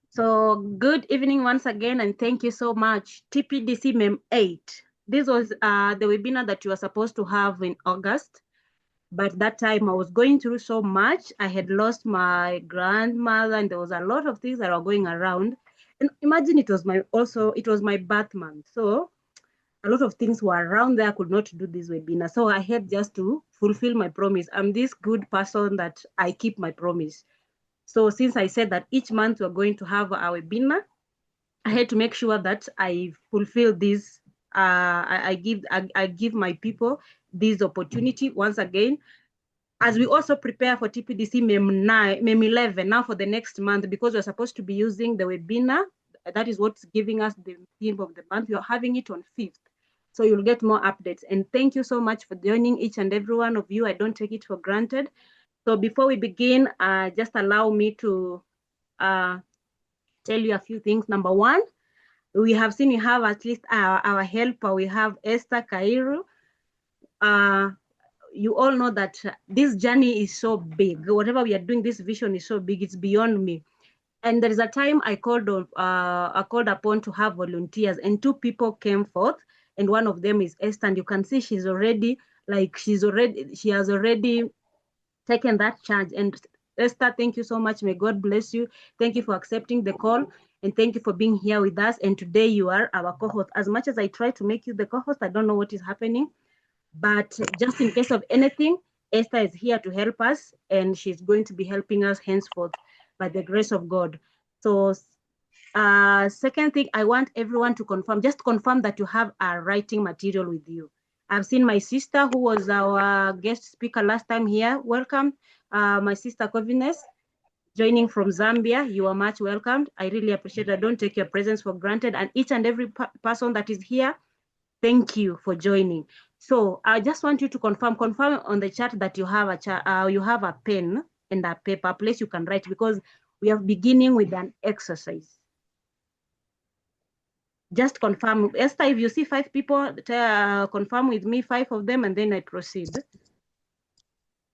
So good evening once again, and thank you so much. TPDC MEM 8. This was the webinar that you were supposed to have in August, but that time I was going through so much. I had lost my grandmother, and there was a lot of things that were going around. And imagine it was my birth month, so a lot of things were around there. I could not do this webinar, so I had just to fulfill my promise. I'm this good person that I keep my promise. So since I said that each month we're going to have a webinar, I had to make sure that I fulfill this. I give my people this opportunity once again, as we also prepare for TPDC MEM 11 now for the next month, because we're supposed to be using the webinar. That is what's giving us the theme of the month. We're having it on 5th. So you'll get more updates. And thank you so much for joining, each and every one of you. I don't take it for granted. So before we begin, just allow me to tell you a few things. Number one, we have seen we have at least our helper. We have Esther Kairu. You all know that this journey is so big. Whatever we are doing, this vision is so big. It's beyond me. And there is a time I called upon to have volunteers, and 2 people came forth, and one of them is Esther. And you can see she has already taken that charge. And Esther, thank you so much. May God bless you. Thank you for accepting the call, and thank you for being here with us. And today you are our co-host. As much as I try to make you the co-host, I don't know what is happening. But just in case of anything, Esther is here to help us, and she's going to be helping us henceforth by the grace of God. So second thing, I want everyone to just confirm that you have a writing material with you. I've seen my sister, who was our guest speaker last time here. Welcome, my sister Covines, joining from Zambia. You are much welcomed. I really appreciate it. I don't take your presence for granted. And each and every person that is here, thank you for joining. So I just want you to confirm on the chat that you have a pen and a paper, place you can write, because we are beginning with an exercise. Just confirm. Esther, if you see 5 people, confirm with me 5 of them, and then I proceed.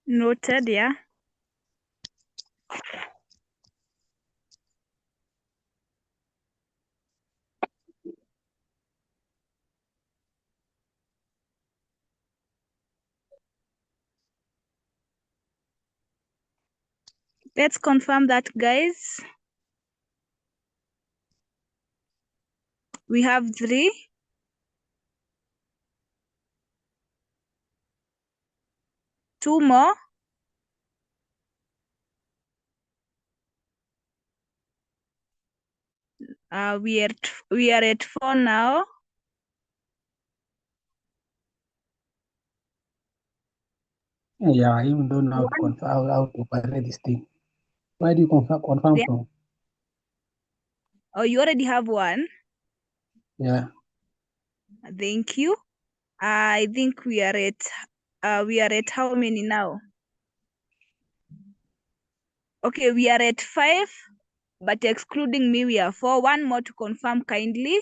Noted, yeah. Let's confirm that, guys. We have 3. Two more. We are at 4 now. Yeah, I even don't know how to operate this thing. Why do you confirm Yeah. from? Oh, you already have 1. Yeah. Thank you. I think we are at how many now? Okay, we are at 5, but excluding me, we are 4. 1 more to confirm, kindly.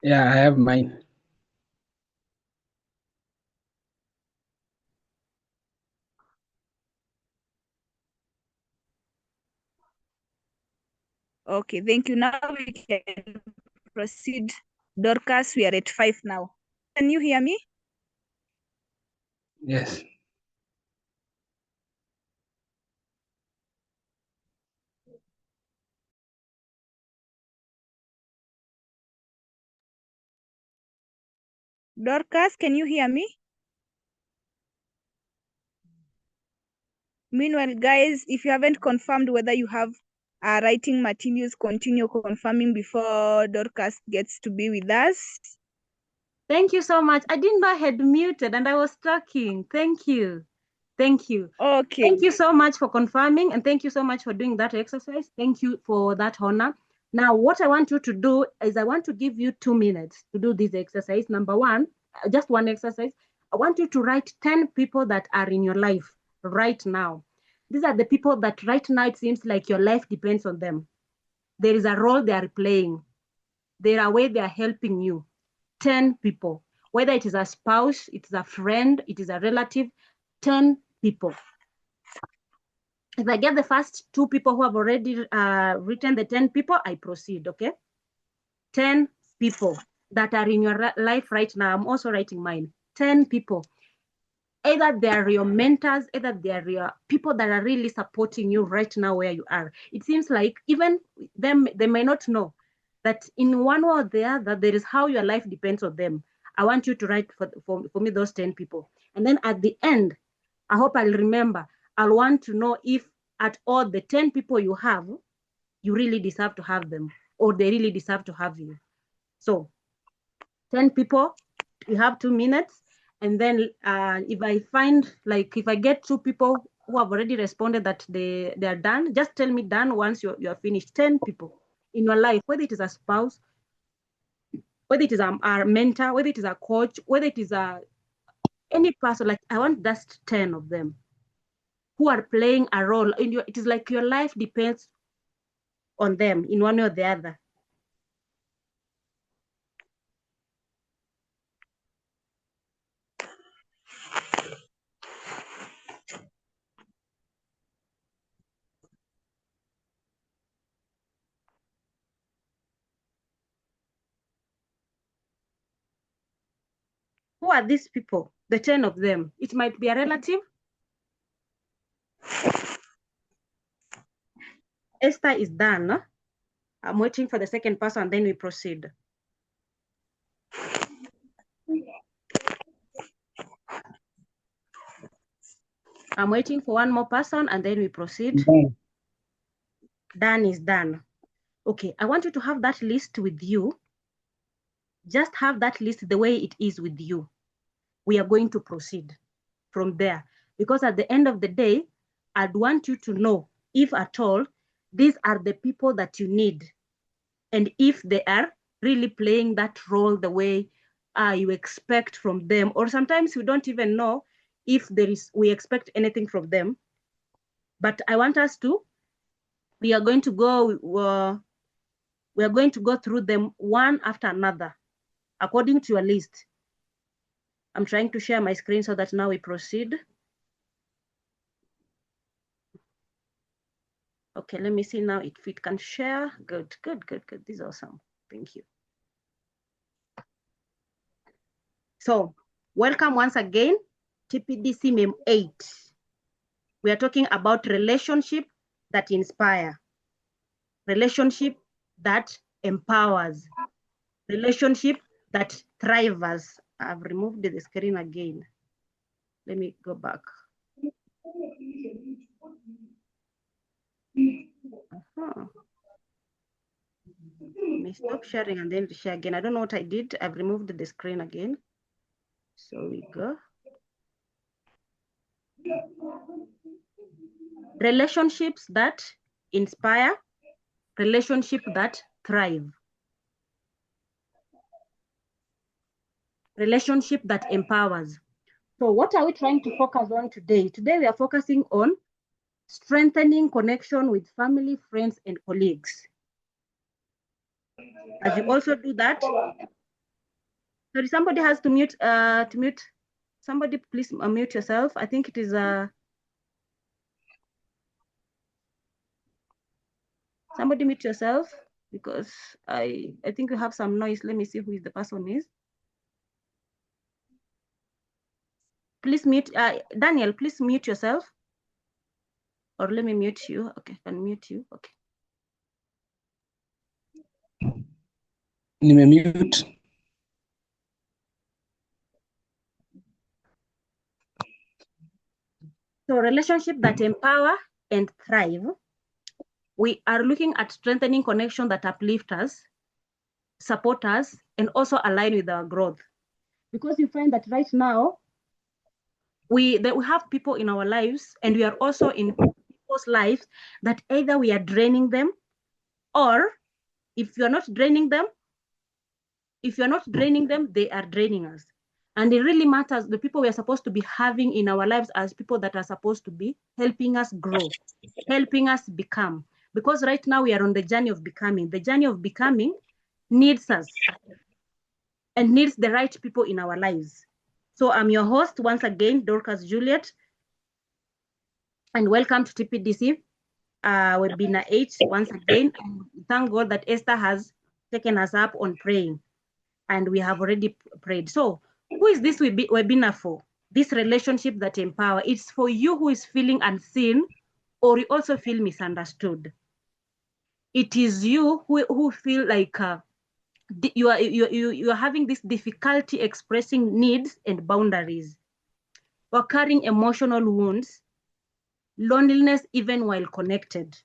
Yeah, I have mine. Okay, thank you. Now we can proceed. Dorcas, we are at 5 now. Can you hear me? Yes. Dorcas, can you hear me? Meanwhile, guys, if you haven't confirmed whether you have writing materials, continue confirming before Dorcas gets to be with us. Thank you so much. I didn't know I had muted and I was talking. Thank you. Thank you. Okay. Thank you so much for confirming, and thank you so much for doing that exercise. Thank you for that honor. Now, what I want you to do is I want to give you 2 minutes to do this exercise. Number 1, just one exercise. I want you to write 10 people that are in your life right now. These are the people that right now it seems like your life depends on them. There is a role they are playing. There are ways they are helping you. 10 people, whether it is a spouse, it is a friend, it is a relative, 10 people. If I get the first 2 people who have already written the 10 people, I proceed, okay? 10 people that are in your life right now. I'm also writing mine. 10 people. Either they are your mentors, either they are your people that are really supporting you right now where you are. It seems like even them, they may not know that in one way or the other, there is how your life depends on them. I want you to write for me those 10 people. And then at the end, I hope I'll remember, I'll want to know if at all the 10 people you have, you really deserve to have them or they really deserve to have you. So 10 people, you have 2 minutes. And then if I find, like, if I get 2 people who have already responded that they are done, just tell me done once you're finished. 10 people in your life, whether it is a spouse, whether it is a mentor, whether it is a coach, whether it is any person, like I want just 10 of them who are playing a role in your, it is like your life depends on them in one way or the other. Who are these people? The 10 of them. It might be a relative. Esther is done. I'm waiting for the second person, and then we proceed. I'm waiting for one more person, and then we proceed. Done is done. Okay, I want you to have that list with you. Just have that list the way it is with you. We are going to proceed from there. Because at the end of the day, I'd want you to know, if at all, these are the people that you need. And if they are really playing that role the way you expect from them, or sometimes we don't even know if we expect anything from them. But I want us to, we are going to go through them one after another, according to your list. I'm trying to share my screen so that now we proceed. Okay, let me see now if it can share. Good. This is awesome. Thank you. So, welcome once again, TPDC MEM 8. We are talking about relationship that inspire, relationship that empowers, relationship that thrives. I've removed the screen again. Let me go back. Let me stop sharing and then share again. I don't know what I did. I've removed the screen again. So we go. Relationships that inspire, relationship that thrive, relationship that empowers. So what are we trying to focus on today? Today we are focusing on strengthening connection with family, friends, and colleagues. As you also do that, sorry, somebody has to mute. Somebody please mute yourself. I think it is somebody mute yourself because I think you have some noise. Let me see who the person is. Please mute, Daniel, please mute yourself. Or let me mute you. Okay, I can mute you. Okay. Nimemute. So relationship that empower and thrive. We are looking at strengthening connection that uplift us, support us, and also align with our growth. Because you find that right now, we have people in our lives, and we are also in people's lives that either we are draining them, or if you're not draining them, they are draining us. And it really matters, the people we are supposed to be having in our lives as people that are supposed to be helping us grow, helping us become. Because right now we are on the journey of becoming. The journey of becoming needs us and needs the right people in our lives. So I'm your host once again, Dorcus Juliet, and welcome to TPDC webinar 8 once again. And thank God that Esther has taken us up on praying, and we have already prayed. So who is this webinar for? This relationship that empower. It's for you who is feeling unseen, or you also feel misunderstood. It is you who feel like you are having this difficulty expressing needs and boundaries. Or carrying emotional wounds, loneliness even while connected,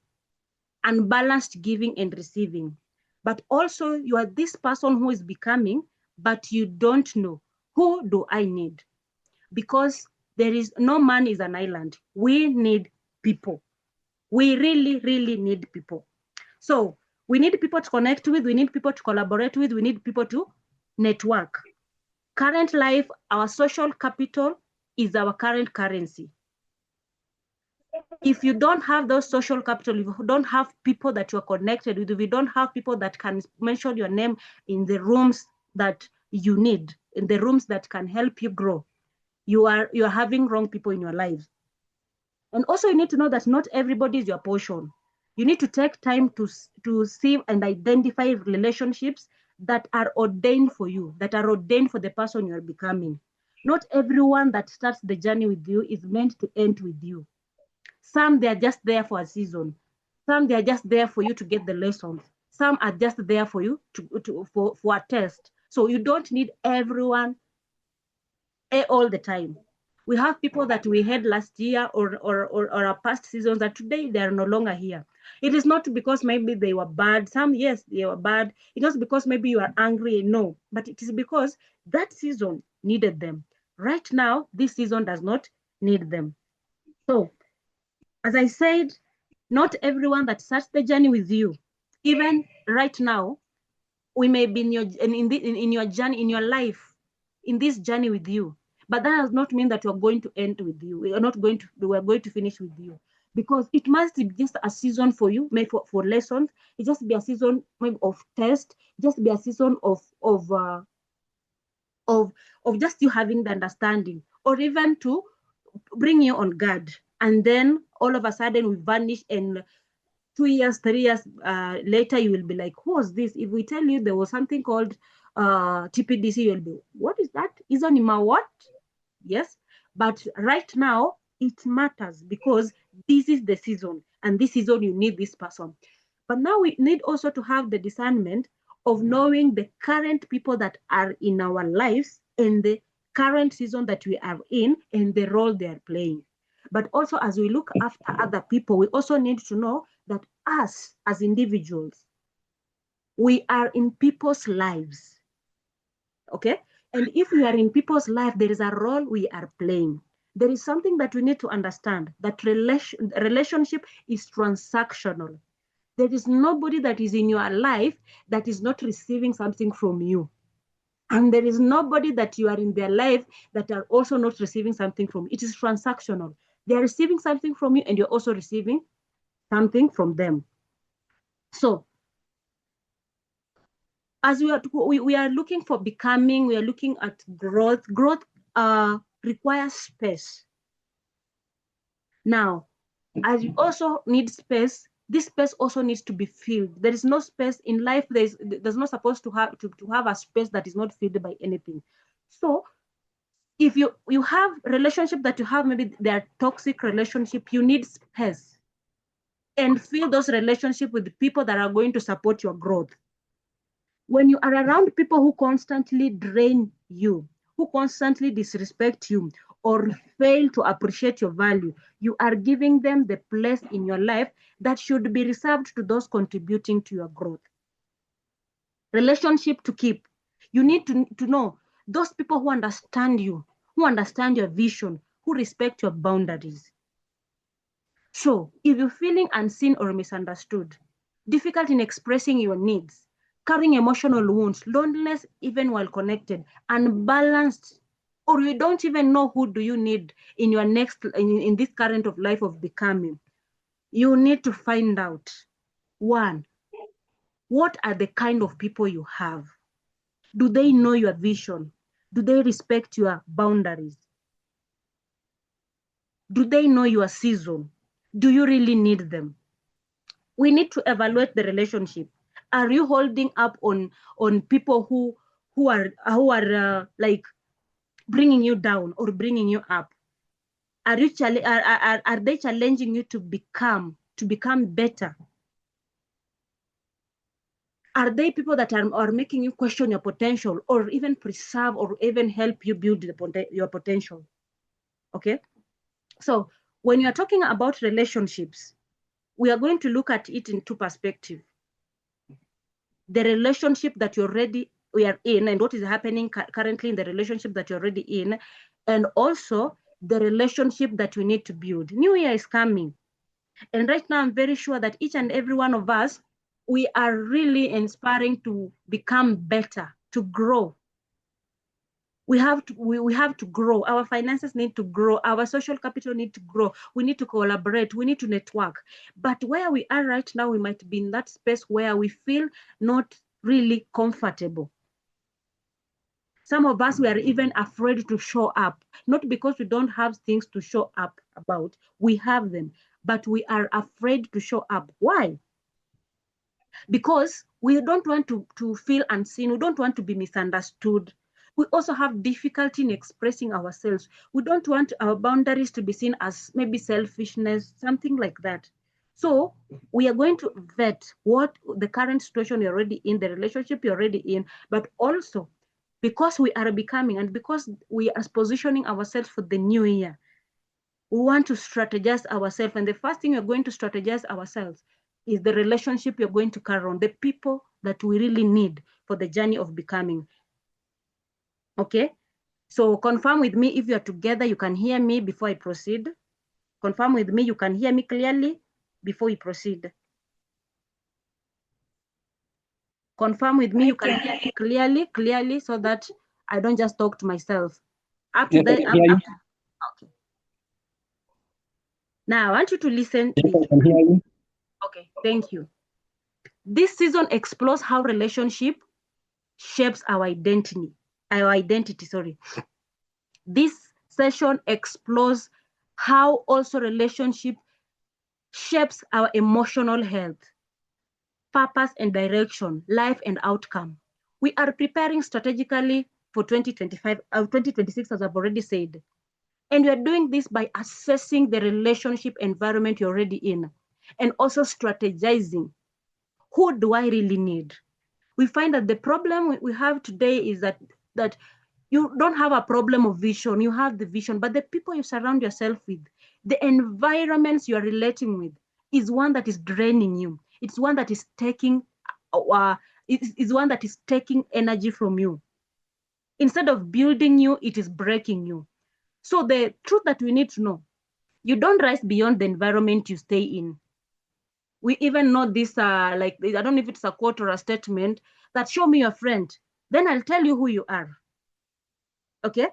unbalanced giving and receiving. But also you are this person who is becoming, but you don't know, who do I need? Because there is no man is an island. We need people. We really, really need people. So we need people to connect with, we need people to collaborate with, we need people to network. Current life, our social capital is our current currency. If you don't have those social capital, if you don't have people that you're connected with, if you don't have people that can mention your name in the rooms that you need, in the rooms that can help you grow, you're having wrong people in your lives. And also you need to know that not everybody is your portion. You need to take time to see and identify relationships that are ordained for you, that are ordained for the person you're becoming. Not everyone that starts the journey with you is meant to end with you. Some, they are just there for a season. Some, they are just there for you to get the lessons. Some are just there for you for a test. So you don't need everyone all the time. We have people that we had last year or our past seasons that today they are no longer here. It is not because maybe they were bad. Some, yes, they were bad. It's not because maybe you are angry, no. But it is because that season needed them. Right now, this season does not need them. So, as I said, not everyone that starts the journey with you, even right now, we may be in your journey, in your life, in this journey with you. But that does not mean that you're going to end with you. We are going to finish with you. Because it must be just a season for you, maybe for lessons. It just be a season maybe of test, just be a season of just you having the understanding, or even to bring you on guard. And then all of a sudden we vanish, and 2 years, 3 years later, you will be like, who was this? If we tell you there was something called TPDC, you'll be, what is that? Isn't my what? Yes. But right now, it matters because this is the season, and this season you need this person. But now we need also to have the discernment of knowing the current people that are in our lives and the current season that we are in and the role they are playing. But also, as we look after other people, we also need to know that us as individuals, we are in people's lives. Okay? And if we are in people's life, there is a role we are playing. There is something that we need to understand, that relationship is transactional. There is nobody that is in your life that is not receiving something from you. And there is nobody that you are in their life that are also not receiving something from you. It is transactional. They are receiving something from you, and you're also receiving something from them. So, as we are looking for becoming, we are looking at growth. Growth requires space. Now, as you also need space, this space also needs to be filled. There is no space in life. There's not supposed to have a space that is not filled by anything. So if you have relationship that you have, maybe they are toxic relationship, you need space and fill those relationships with people that are going to support your growth. When you are around people who constantly drain you, who constantly disrespect you, or fail to appreciate your value, you are giving them the place in your life that should be reserved to those contributing to your growth. Relationship to keep. You need to know those people who understand you, who understand your vision, who respect your boundaries. So if you're feeling unseen or misunderstood, difficult in expressing your needs, carrying emotional wounds, loneliness even while connected, unbalanced or you don't even know who do you need in your next, in this current of life of becoming, you need to find out, one, what are the kind of people you have? Do they know your vision? Do they respect your boundaries? Do they know your season? Do you really need them? We need to evaluate the relationship. Are you holding up on people who are like bringing you down or bringing you up? Are they challenging you to become better? Are they people that are making you question your potential, or even preserve, or even help you build your potential? Okay, so when you're talking about relationships, we are going to look at it in two perspectives. The relationship that we are in, and what is happening currently in the relationship that you're already in, and also the relationship that we need to build. New Year is coming. And right now, I'm very sure that each and every one of us, we are really inspiring to become better, to grow. We have to grow. Our finances need to grow. Our social capital need to grow. We need to collaborate. We need to network. But where we are right now, we might be in that space where we feel not really comfortable. Some of us, we are even afraid to show up, not because we don't have things to show up about. We have them, but we are afraid to show up. Why? Because we don't want to feel unseen. We don't want to be misunderstood. We also have difficulty in expressing ourselves. We don't want our boundaries to be seen as maybe selfishness, something like that. So we are going to vet what the current situation you're already in, the relationship you're already in, but also because we are becoming, and because we are positioning ourselves for the new year, we want to strategize ourselves. And the first thing we're going to strategize ourselves is the relationship you're going to carry on, the people that we really need for the journey of becoming. Okay, so confirm with me if you're together, you can hear me before I proceed. Confirm with me, you can hear me clearly before we proceed. Confirm with me, you can hear me clearly, so that I don't just talk to myself. Up to that. Okay. Now I want you to listen. Yes, I can hear you. Okay, thank you. This season explores how relationship shapes our identity. This session explores how also relationship shapes our emotional health, purpose and direction, life and outcome. We are preparing strategically for 2025, 2026, as I've already said. And we are doing this by assessing the relationship environment you're already in, and also strategizing. Who do I really need? We find that the problem we have today is that you don't have a problem of vision. You have the vision, but the people you surround yourself with, the environments you are relating with, is one that is draining you. It's one that is taking energy from you. Instead of building you, it is breaking you. So the truth that we need to know, you don't rise beyond the environment you stay in. We even know this, like, I don't know if it's a quote or a statement, that show me your friend, then I'll tell you who you are. Okay?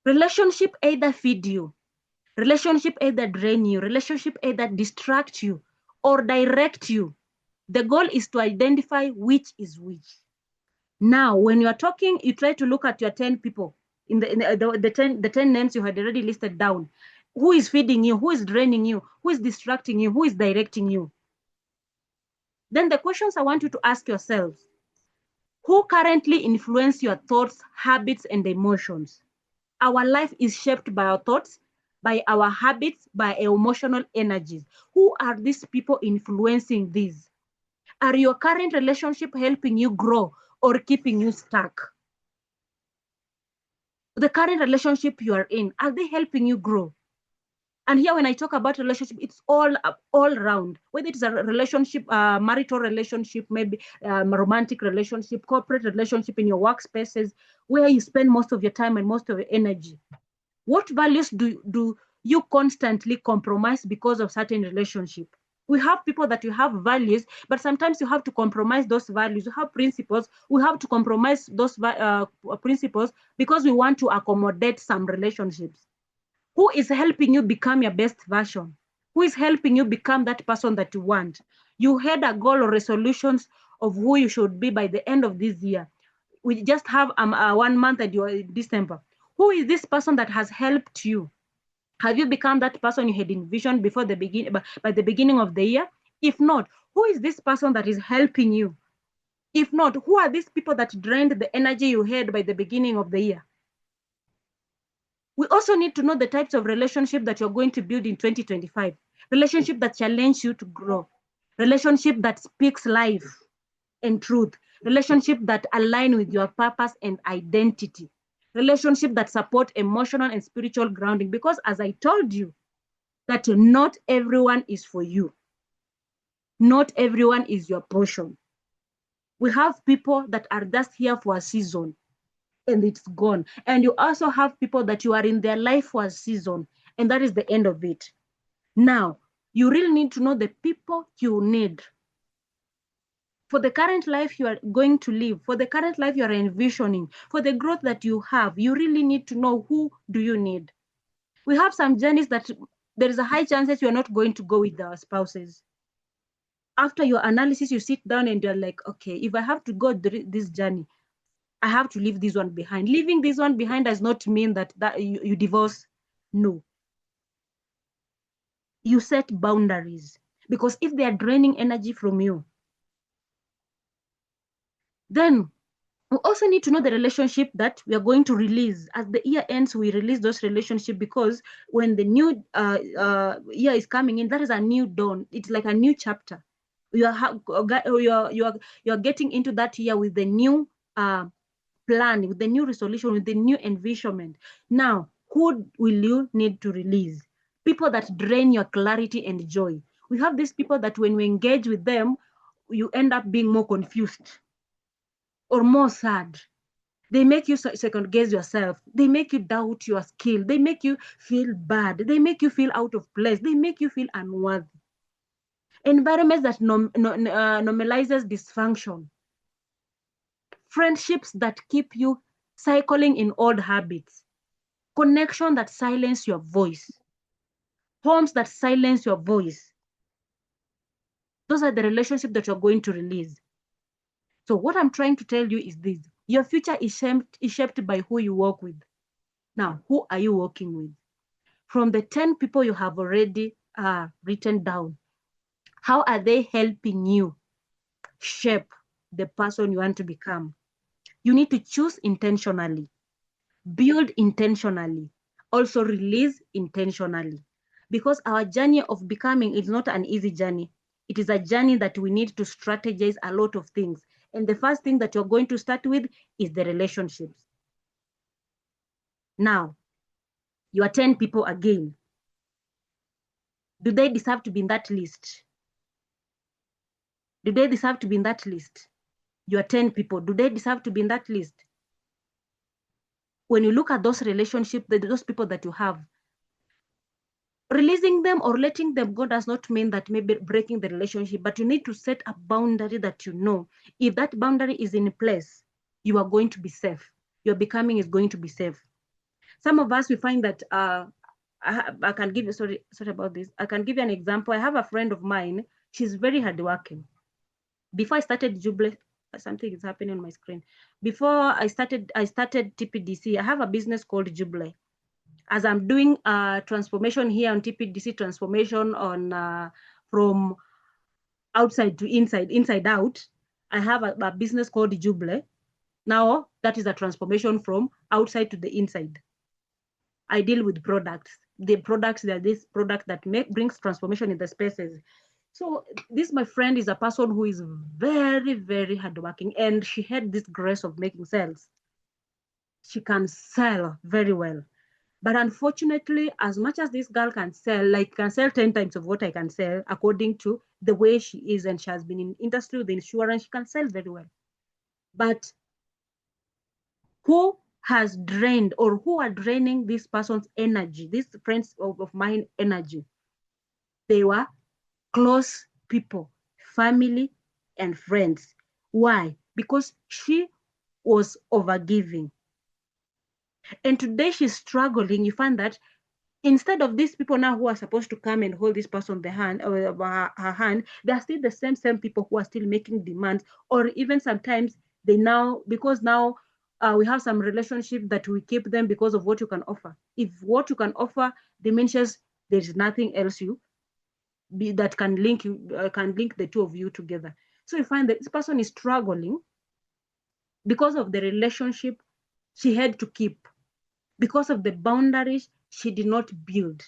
Relationship either feed you, relationship either drain you, relationship either distract you or direct you. The goal is to identify which is which. Now, when you are talking, you try to look at your 10 people, in the 10 names you had already listed down. Who is feeding you? Who is draining you? Who is distracting you? Who is directing you? Then the questions I want you to ask yourselves: who currently influence your thoughts, habits, and emotions? Our life is shaped by our thoughts, by our habits, by our emotional energies. Who are these people influencing these? Are your current relationship helping you grow or keeping you stuck? The current relationship you are in, are they helping you grow? And here, when I talk about relationship, it's all around, whether it's a relationship, marital relationship, maybe romantic relationship, corporate relationship, in your workspaces, where you spend most of your time and most of your energy. What values do you constantly compromise because of certain relationship? We have people that you have values, but sometimes you have to compromise those values. You have principles. We have to compromise those principles because we want to accommodate some relationships. Who is helping you become your best version? Who is helping you become that person that you want? You had a goal or resolutions of who you should be by the end of this year. We just have 1 month and you're in December. Who is this person that has helped you? Have you become that person you had envisioned before the beginning, by the beginning of the year? If not, who is this person that is helping you? If not, who are these people that drained the energy you had by the beginning of the year? We also need to know the types of relationship that you're going to build in 2025. Relationship that challenge you to grow. Relationship that speaks life and truth. Relationship that align with your purpose and identity. Relationship that support emotional and spiritual grounding. Because as I told you, that not everyone is for you. Not everyone is your portion. We have people that are just here for a season and it's gone. And you also have people that you are in their life for a season and that is the end of it. Now, you really need to know the people you need. For the current life you are going to live, for the current life you are envisioning, for the growth that you have, you really need to know who do you need. We have some journeys that there is a high chance that you are not going to go with our spouses. After your analysis, you sit down and you're like, okay, if I have to go this journey, I have to leave this one behind. Leaving this one behind does not mean that you divorce. No. You set boundaries because if they are draining energy from you, then we also need to know the relationship that we are going to release. As the year ends, we release those relationships because when the new year is coming in, that is a new dawn. It's like a new chapter. You're getting into that year with the new plan, with the new resolution, with the new envisionment. Now, who will you need to release? People that drain your clarity and joy. We have these people that when we engage with them, you end up being more confused or more sad. They make you second guess yourself. They make you doubt your skill. They make you feel bad. They make you feel out of place. They make you feel unworthy. Environments that normalizes dysfunction. Friendships that keep you cycling in old habits. Connection that silence your voice. Homes that silence your voice. Those are the relationships that you're going to release. So what I'm trying to tell you is this. Your future is shaped by who you work with. Now, who are you working with? From the 10 people you have already written down, how are they helping you shape the person you want to become? You need to choose intentionally, build intentionally, also release intentionally. Because our journey of becoming is not an easy journey. It is a journey that we need to strategize a lot of things. And the first thing that you're going to start with is the relationships. Now, you are 10 people again. Do they deserve to be in that list? Do they deserve to be in that list? You are 10 people. Do they deserve to be in that list? When you look at those relationships, those people that you have, releasing them or letting them go does not mean that maybe breaking the relationship, but you need to set a boundary that you know. If that boundary is in place, you are going to be safe. Your becoming is going to be safe. Some of us, we find that, I can give you, sorry about this. I can give you an example. I have a friend of mine. She's very hardworking. Before I started Jubilee, something is happening on my screen. Before I started TPDC, I have a business called Jubilee. As I'm doing transformation here on TPDC, transformation on from outside to inside out, I have a business called Jubilee. Now that is a transformation from outside to the inside. I deal with products. The products, they're this product that brings transformation in the spaces. So this, my friend, is a person who is very, very hardworking, and she had this grace of making sales. She can sell very well. But unfortunately, as much as this girl can sell, like can sell 10 times of what I can sell, according to the way she is, and she has been in industry with insurance, she can sell very well. But who has drained or who are draining this person's energy, this friends of mine energy? They were close people, family, and friends. Why? Because she was overgiving. And today she's struggling. You find that instead of these people now who are supposed to come and hold this person the hand or her hand, they are still the same people who are still making demands, or even sometimes they now, because now we have some relationship that we keep them because of what you can offer. If what you can offer diminishes, there is nothing else that can link the two of you together. So you find that this person is struggling because of the relationship she had to keep, because of the boundaries she did not build.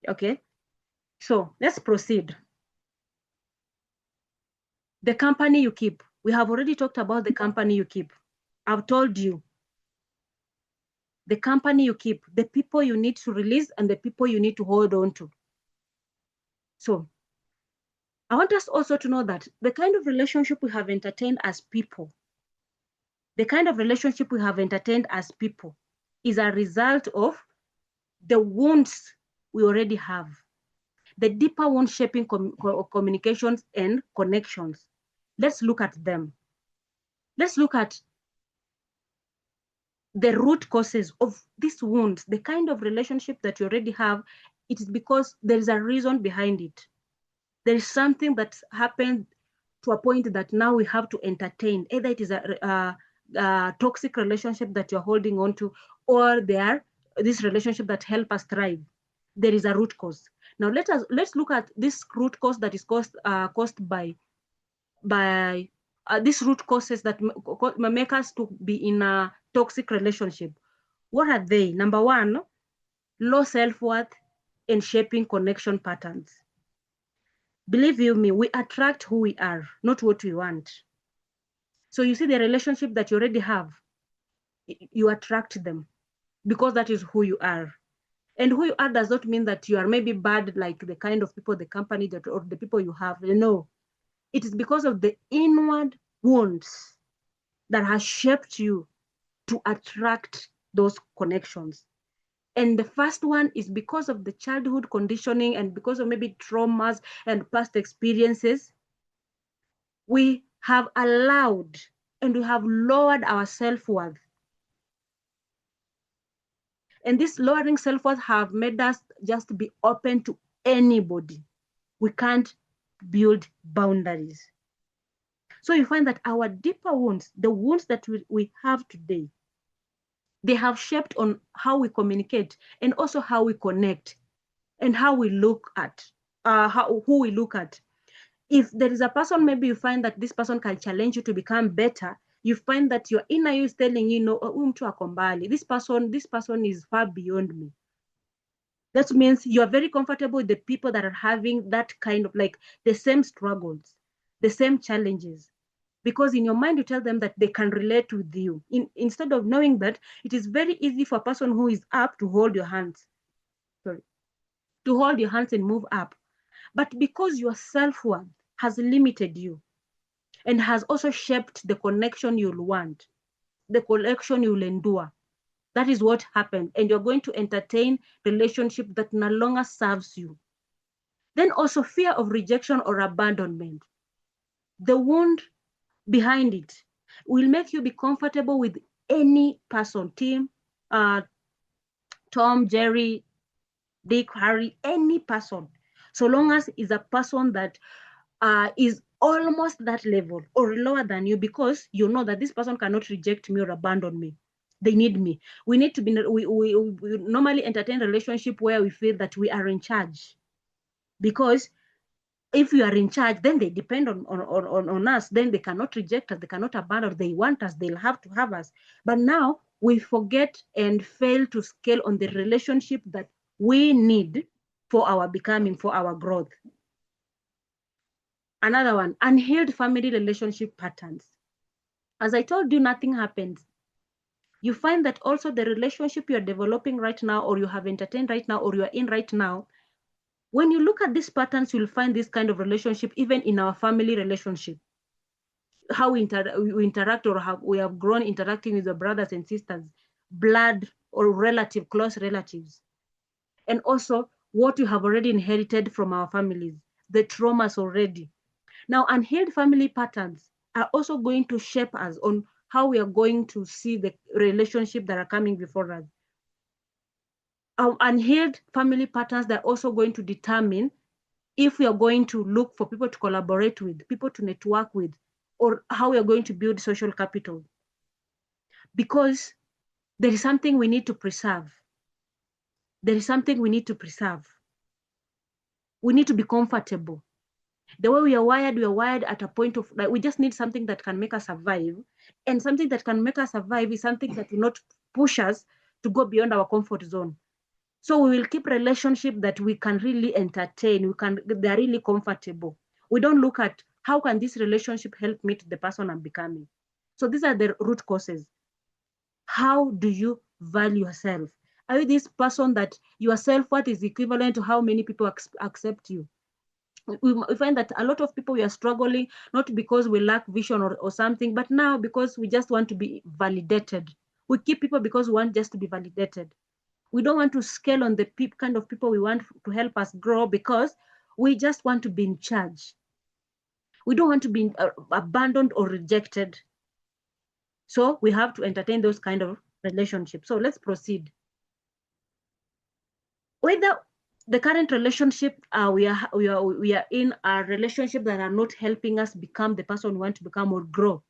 Okay, so let's proceed. The company you keep. We have already talked about the company you keep. I've told you the company you keep, the people you need to release and the people you need to hold on to. So I want us also to know that the kind of relationship we have entertained as people, the kind of relationship we have entertained as people is a result of the wounds we already have, the deeper wound shaping communications and connections. Let's look at them. Let's look at the root causes of these wounds, the kind of relationship that you already have. It is because there is a reason behind it. There is something that's happened to a point that now we have to entertain. Either it is a toxic relationship that you're holding on to, or this relationship that help us thrive. There is a root cause. Now let's look at this root cause that is caused by these root causes that make us to be in a toxic relationship. What are they? Number one, low self-worth and shaping connection patterns. Believe you me, we attract who we are, not what we want. So you see the relationship that you already have, you attract them because that is who you are. And who you are does not mean that you are maybe bad like the kind of people, the company that, or the people you have. No, it is because of the inward wounds that has shaped you to attract those connections. And the first one is because of the childhood conditioning and because of maybe traumas and past experiences. We have allowed and we have lowered our self-worth. And this lowering self-worth have made us just be open to anybody. We can't build boundaries. So you find that our deeper wounds, the wounds that we have today, they have shaped on how we communicate and also how we connect and how we look at, who we look at. If there is a person, maybe you find that this person can challenge you to become better, you find that your inner you is telling you, no, this person is far beyond me. That means you are very comfortable with the people that are having that kind of like the same struggles, the same challenges. Because in your mind, you tell them that they can relate with you. Instead of knowing that it is very easy for a person who is up to hold your hands. To hold your hands and move up. But because your self-worth has limited you and has also shaped the connection you'll want, the connection you'll endure, that is what happened. And you're going to entertain relationship that no longer serves you. Then also fear of rejection or abandonment. The wound behind it will make you be comfortable with any person, Tim, Tom, Jerry, Dick, Harry, any person, so long as is a person that is almost that level or lower than you, because you know that this person cannot reject me or abandon me. They need me. We need to be, we normally entertain a relationship where we feel that we are in charge, because if you are in charge, then they depend on us. Then they cannot reject us. They cannot abandon us. They want us. They'll have to have us. But now we forget and fail to scale on the relationship that we need for our becoming, for our growth. Another one, unhealed family relationship patterns. As I told you, nothing happens. You find that also the relationship you're developing right now, or you have entertained right now, or you're in right now, when you look at these patterns, you'll find this kind of relationship even in our family relationship. How we interact, or how we have grown interacting with our brothers and sisters, blood or close relatives. And also what we have already inherited from our families, the traumas already. Now, unhealed family patterns are also going to shape us on how we are going to see the relationship that are coming before us. Our unhealed family patterns, they're also going to determine if we are going to look for people to collaborate with, people to network with, or how we are going to build social capital. Because there is something we need to preserve. There is something we need to preserve. We need to be comfortable. The way we are wired at a point of, like, we just need something that can make us survive. And something that can make us survive is something that will not push us to go beyond our comfort zone. So we will keep relationships that we can really entertain. They're really comfortable. We don't look at how can this relationship help me to the person I'm becoming. So these are the root causes. How do you value yourself? Are you this person that your self-worth is equivalent to how many people accept you? We find that a lot of people, we are struggling, not because we lack vision or something, but now because we just want to be validated. We keep people because we want just to be validated. We don't want to scale on the kind of people we want to help us grow because we just want to be in charge. We don't want to be abandoned or rejected. So we have to entertain those kind of relationships. So let's proceed. Whether the current relationship we are in a relationship that are not helping us become the person we want to become or grow,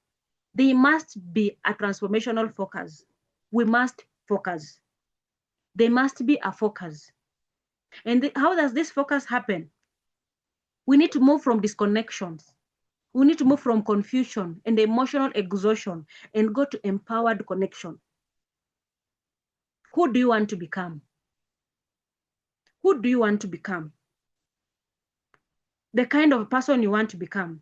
they must be a transformational focus. We must focus. They must be a focus. And how does this focus happen? We need to move from disconnections. We need to move from confusion and emotional exhaustion and go to empowered connection. Who do you want to become? Who do you want to become? The kind of person you want to become.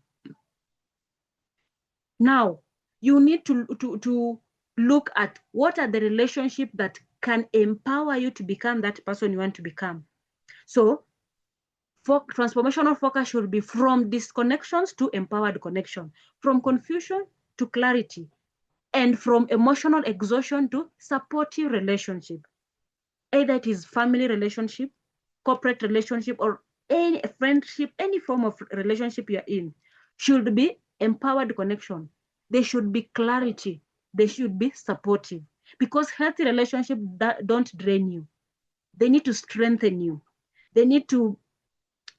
Now, you need to look at what are the relationships that can empower you to become that person you want to become. So, transformational focus should be from disconnections to empowered connection, from confusion to clarity, and from emotional exhaustion to supportive relationship. Either it is family relationship, corporate relationship, or any friendship, any form of relationship you're in, should be empowered connection. There should be clarity. They should be supportive. Because healthy relationships don't drain you. They need to strengthen you. They need to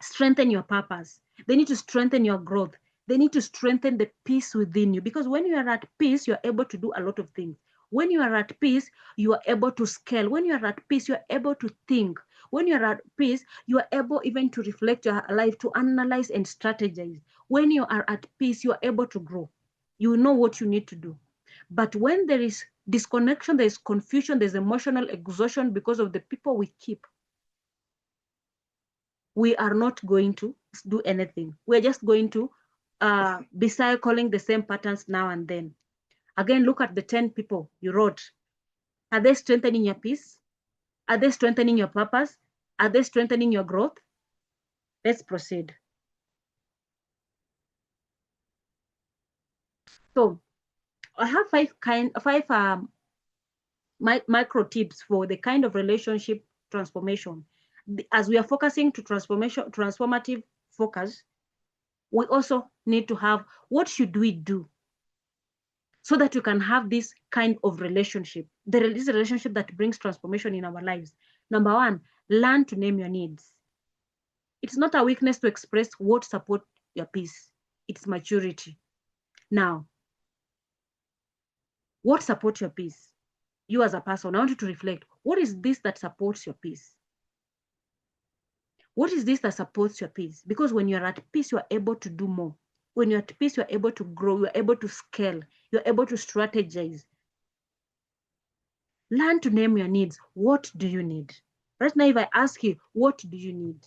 strengthen your purpose. They need to strengthen your growth. They need to strengthen the peace within you. Because when you are at peace, you are able to do a lot of things. When you are at peace, you are able to scale. When you are at peace, you are able to think. When you are at peace, you are able even to reflect your life, to analyze and strategize. When you are at peace, you are able to grow. You know what you need to do. But when there is disconnection, there is confusion, there's emotional exhaustion because of the people we keep, we are not going to do anything. We're just going to be cycling the same patterns now and then. Again, look at the 10 people you wrote. Are they strengthening your peace? Are they strengthening your purpose? Are they strengthening your growth? Let's proceed. So I have five micro tips for the kind of relationship transformation. As we are focusing to transformative focus, we also need to have, what should we do so that we can have this kind of relationship, this relationship that brings transformation in our lives? Number one, learn to name your needs. It's not a weakness to express what support your peace. It's maturity. Now, what supports your peace? You as a person, I want you to reflect. What is this that supports your peace? What is this that supports your peace? Because when you're at peace, you're able to do more. When you're at peace, you're able to grow, you're able to scale, you're able to strategize. Learn to name your needs. What do you need? Right now, if I ask you, what do you need?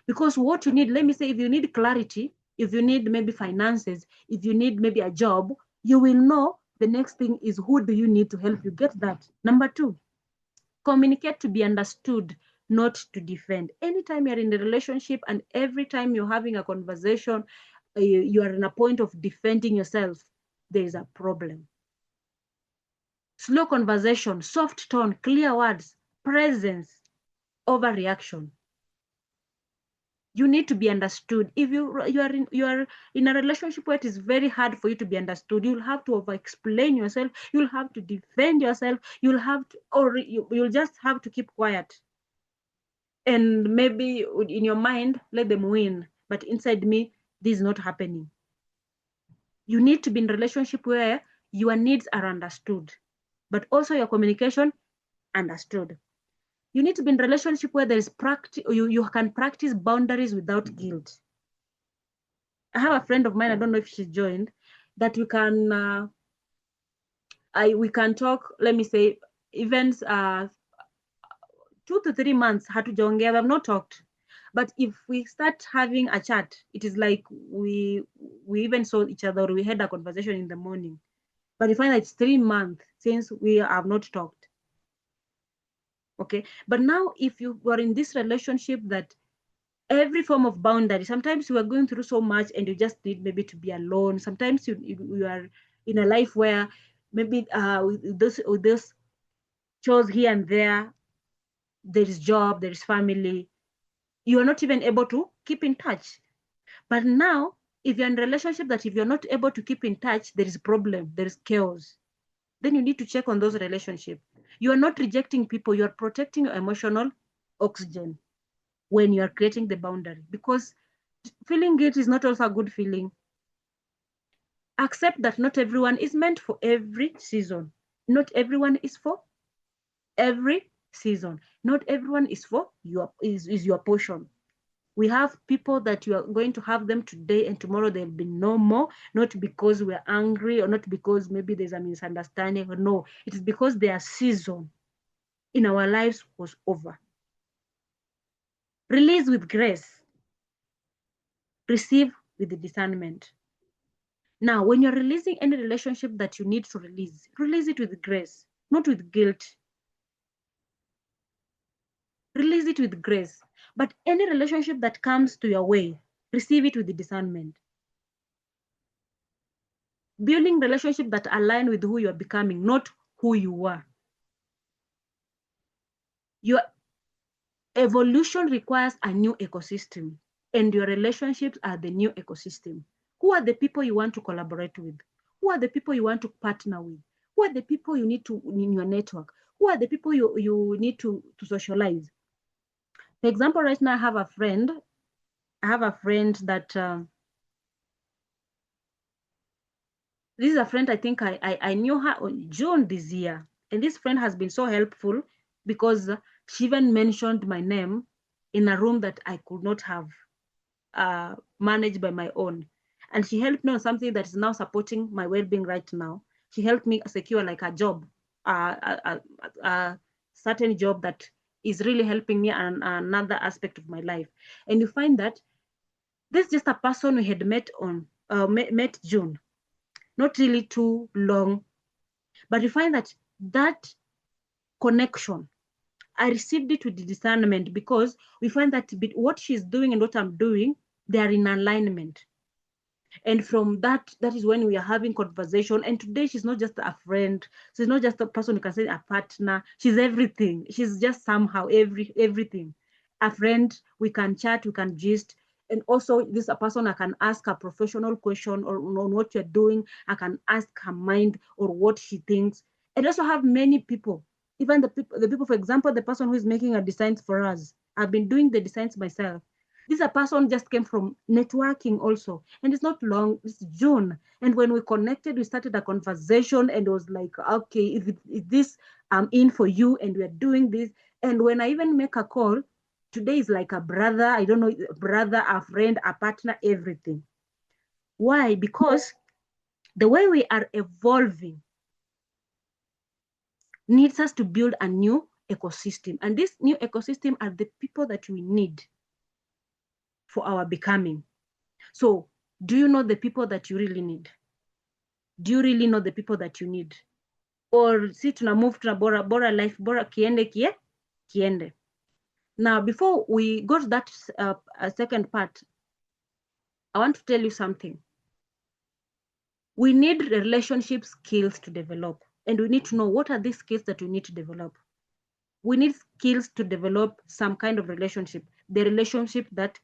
Because what you need, let me say, if you need clarity, if you need maybe finances, if you need maybe a job, you will know the next thing is, who do you need to help you get that? Number two, communicate to be understood, not to defend. Anytime you're in a relationship and every time you're having a conversation, you are in a point of defending yourself, there is a problem. Slow conversation, soft tone, clear words, presence, overreaction. You need to be understood. If you are in a relationship where it is very hard for you to be understood, you'll have to over-explain yourself. You'll have to defend yourself. You'll have to, or you'll just have to keep quiet. And maybe in your mind, let them win. But inside me, this is not happening. You need to be in a relationship where your needs are understood, but also your communication understood. You need to be in a relationship where there is practice, you can practice boundaries without guilt. I have a friend of mine, I don't know if she joined, that we can talk, let me say, events 2 to 3 months, hatujaongea, we have not talked. But if we start having a chat, it is like we even saw each other, or we had a conversation in the morning. But you find that it's 3 months since we have not talked. Okay, but now if you were in this relationship that every form of boundary, sometimes you are going through so much and you just need maybe to be alone. Sometimes you are in a life where maybe with those chores here and there is job, there is family, you are not even able to keep in touch. But now, if you're in a relationship that if you're not able to keep in touch, there is a problem, there is chaos. Then you need to check on those relationships. You are not rejecting people, you are protecting your emotional oxygen when you are creating the boundary, because feeling guilt is not also a good feeling. Accept that not everyone is meant for every season. Not everyone is for every season. Not everyone is for your portion. We have people that you are going to have them today and tomorrow there'll be no more, not because we're angry or not because maybe there's a misunderstanding. No, it is because their season in our lives was over. Release with grace. Receive with the discernment. Now, when you're releasing any relationship that you need to release it with grace, not with guilt. Release it with grace. But any relationship that comes to your way, receive it with the discernment. Building relationships that align with who you are becoming, not who you were. Your evolution requires a new ecosystem, and your relationships are the new ecosystem. Who are the people you want to collaborate with? Who are the people you want to partner with? Who are the people you need to in your network? Who are the people you need to socialize? For example, right now I have a friend that this is a friend, I think I knew her in June this year. And this friend has been so helpful because she even mentioned my name in a room that I could not have managed by my own. And she helped me on something that is now supporting my well-being right now. She helped me secure like a job, a certain job that is really helping me on another aspect of my life. And you find that this is just a person we had met June, not really too long, but you find that connection, I received it with the discernment, because we find that what she's doing and what I'm doing, they are in alignment. And from that is when we are having conversation. And today she's not just a friend, she's not just a person you can say a partner, she's everything. She's just somehow everything. A friend, we can chat, we can gist. And also this is a person I can ask a professional question or on what you're doing. I can ask her mind or what she thinks. And also have many people, even the people, for example, the person who is making a designs for us. I've been doing the designs myself. This a person just came from networking also, and it's not long, it's June. And when we connected, we started a conversation, and it was like, okay, if this, I'm in for you, and we're doing this. And when I even make a call, today is like a brother, I don't know, brother, a friend, a partner, everything. Why? Because the way we are evolving needs us to build a new ecosystem. And this new ecosystem are the people that we need for our becoming. So do you know the people that you really need? Do you really know the people that you need? Or si tuna move to bora life, bora kiende. Now, before we go to that second part, I want to tell you something. We need relationship skills to develop, and we need to know what are these skills that we need to develop. We need skills to develop some kind of relationship, the relationship that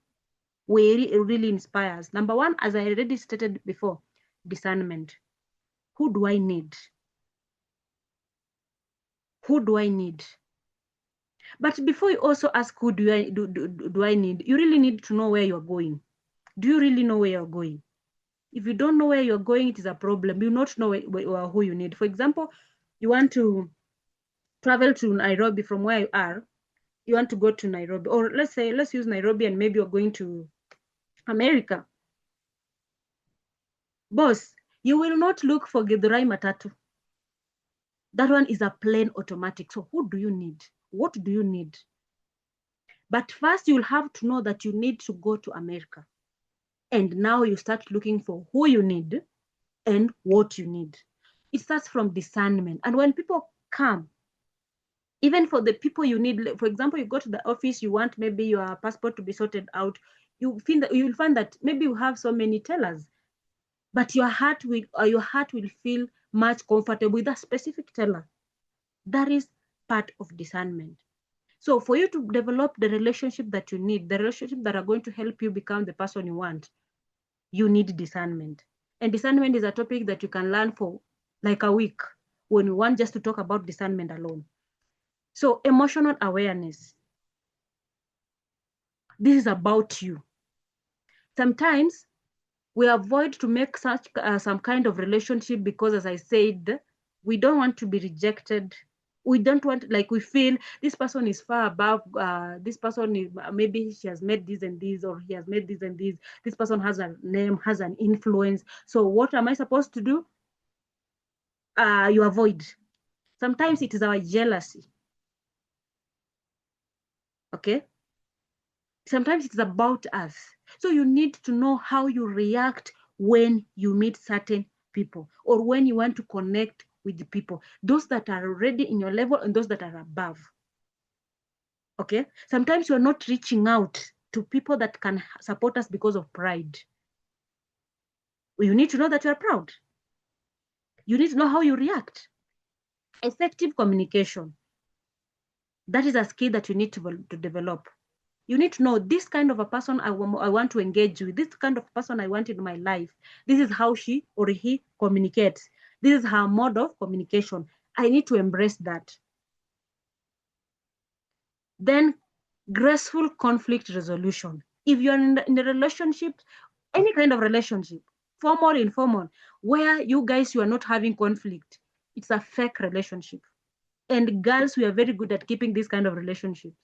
really inspires. Number one, as I already stated before, discernment. Who do I need? Who do I need? But before you also ask who do I need, you really need to know where you're going. Do you really know where you're going? If you don't know where you're going, it is a problem. You not know who you need. For example, you want to travel to Nairobi from where you are. You want to go to Nairobi, or let's use Nairobi, and maybe you're going to America. Boss, you will not look for Githurai Matatu. That one is a plain automatic. So who do you need? What do you need? But first, you'll have to know that you need to go to America. And now you start looking for who you need and what you need. It starts from discernment. And when people come, even for the people you need, for example, you go to the office, you want maybe your passport to be sorted out, you'll find that maybe you have so many tellers, but your heart will feel much comfortable with a specific teller. That is part of discernment. So for you to develop the relationship that you need, the relationship that are going to help you become the person you want, you need discernment. And discernment is a topic that you can learn for like a week when you want just to talk about discernment alone. So emotional awareness. This is about you. Sometimes we avoid to make such some kind of relationship because, as I said, we don't want to be rejected. We don't want, like, we feel this person is far above, this person is, maybe she has made this and this, or he has made this and this. This person has a name, has an influence. So what am I supposed to do? You avoid. Sometimes it is our jealousy. Okay? Sometimes it's about us. So you need to know how you react when you meet certain people, or when you want to connect with the people, those that are already in your level and those that are above. Okay? Sometimes you're not reaching out to people that can support us because of pride. You need to know that you're proud. You need to know how you react. Effective communication. That is a skill that you need to develop. You need to know this kind of a person I want to engage with, this kind of person I want in my life. This is how she or he communicates. This is her mode of communication. I need to embrace that. Then graceful conflict resolution. If you're in a relationship, any kind of relationship, formal, informal, where you guys, you are not having conflict, it's a fake relationship. And girls, we are very good at keeping this kind of relationships.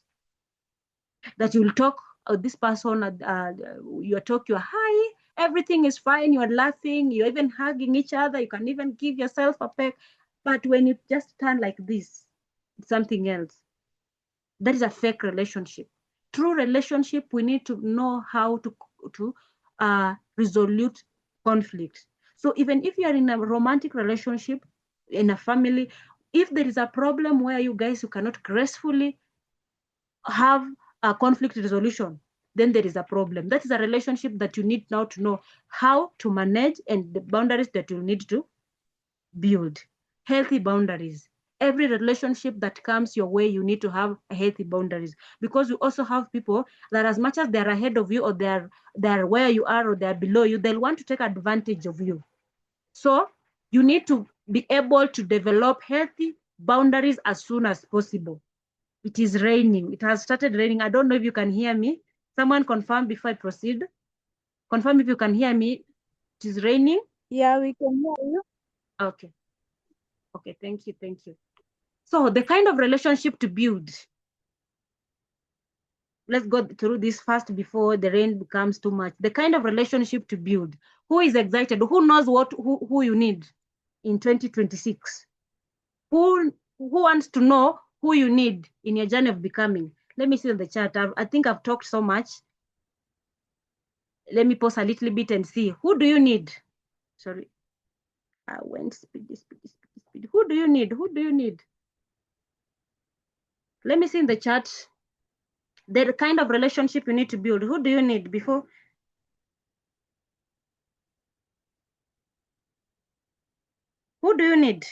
That you'll talk, this person, you talk, you're hi, everything is fine, you're laughing, you're even hugging each other, you can even give yourself a peck. But when you just turn like this, it's something else. That is a fake relationship. True relationship, we need to know how to resolve conflict. So even if you are in a romantic relationship, in a family, if there is a problem where you guys, you cannot gracefully have a conflict resolution, then there is a problem. That is a relationship that you need now to know how to manage, and the boundaries that you need to build. Healthy boundaries. Every relationship that comes your way, you need to have healthy boundaries, because you also have people that, as much as they're ahead of you, or they're where you are, or they're below you, they'll want to take advantage of you. So you need to be able to develop healthy boundaries as soon as possible. It is raining. It has started raining. I don't know if you can hear me. Someone confirm before I proceed. Confirm if you can hear me. It is raining. Yeah, we can hear you. Okay. Okay, thank you, thank you. So the kind of relationship to build. Let's go through this first before the rain becomes too much. The kind of relationship to build. Who is excited? Who knows who you need in 2026? Who wants to know who you need in your journey of becoming? Let me see in the chat. I think I've talked so much. Let me pause a little bit and see. Who do you need? Sorry. I went speedy. Who do you need? Who do you need? Let me see in the chat the kind of relationship you need to build. Who do you need before? Who do you need?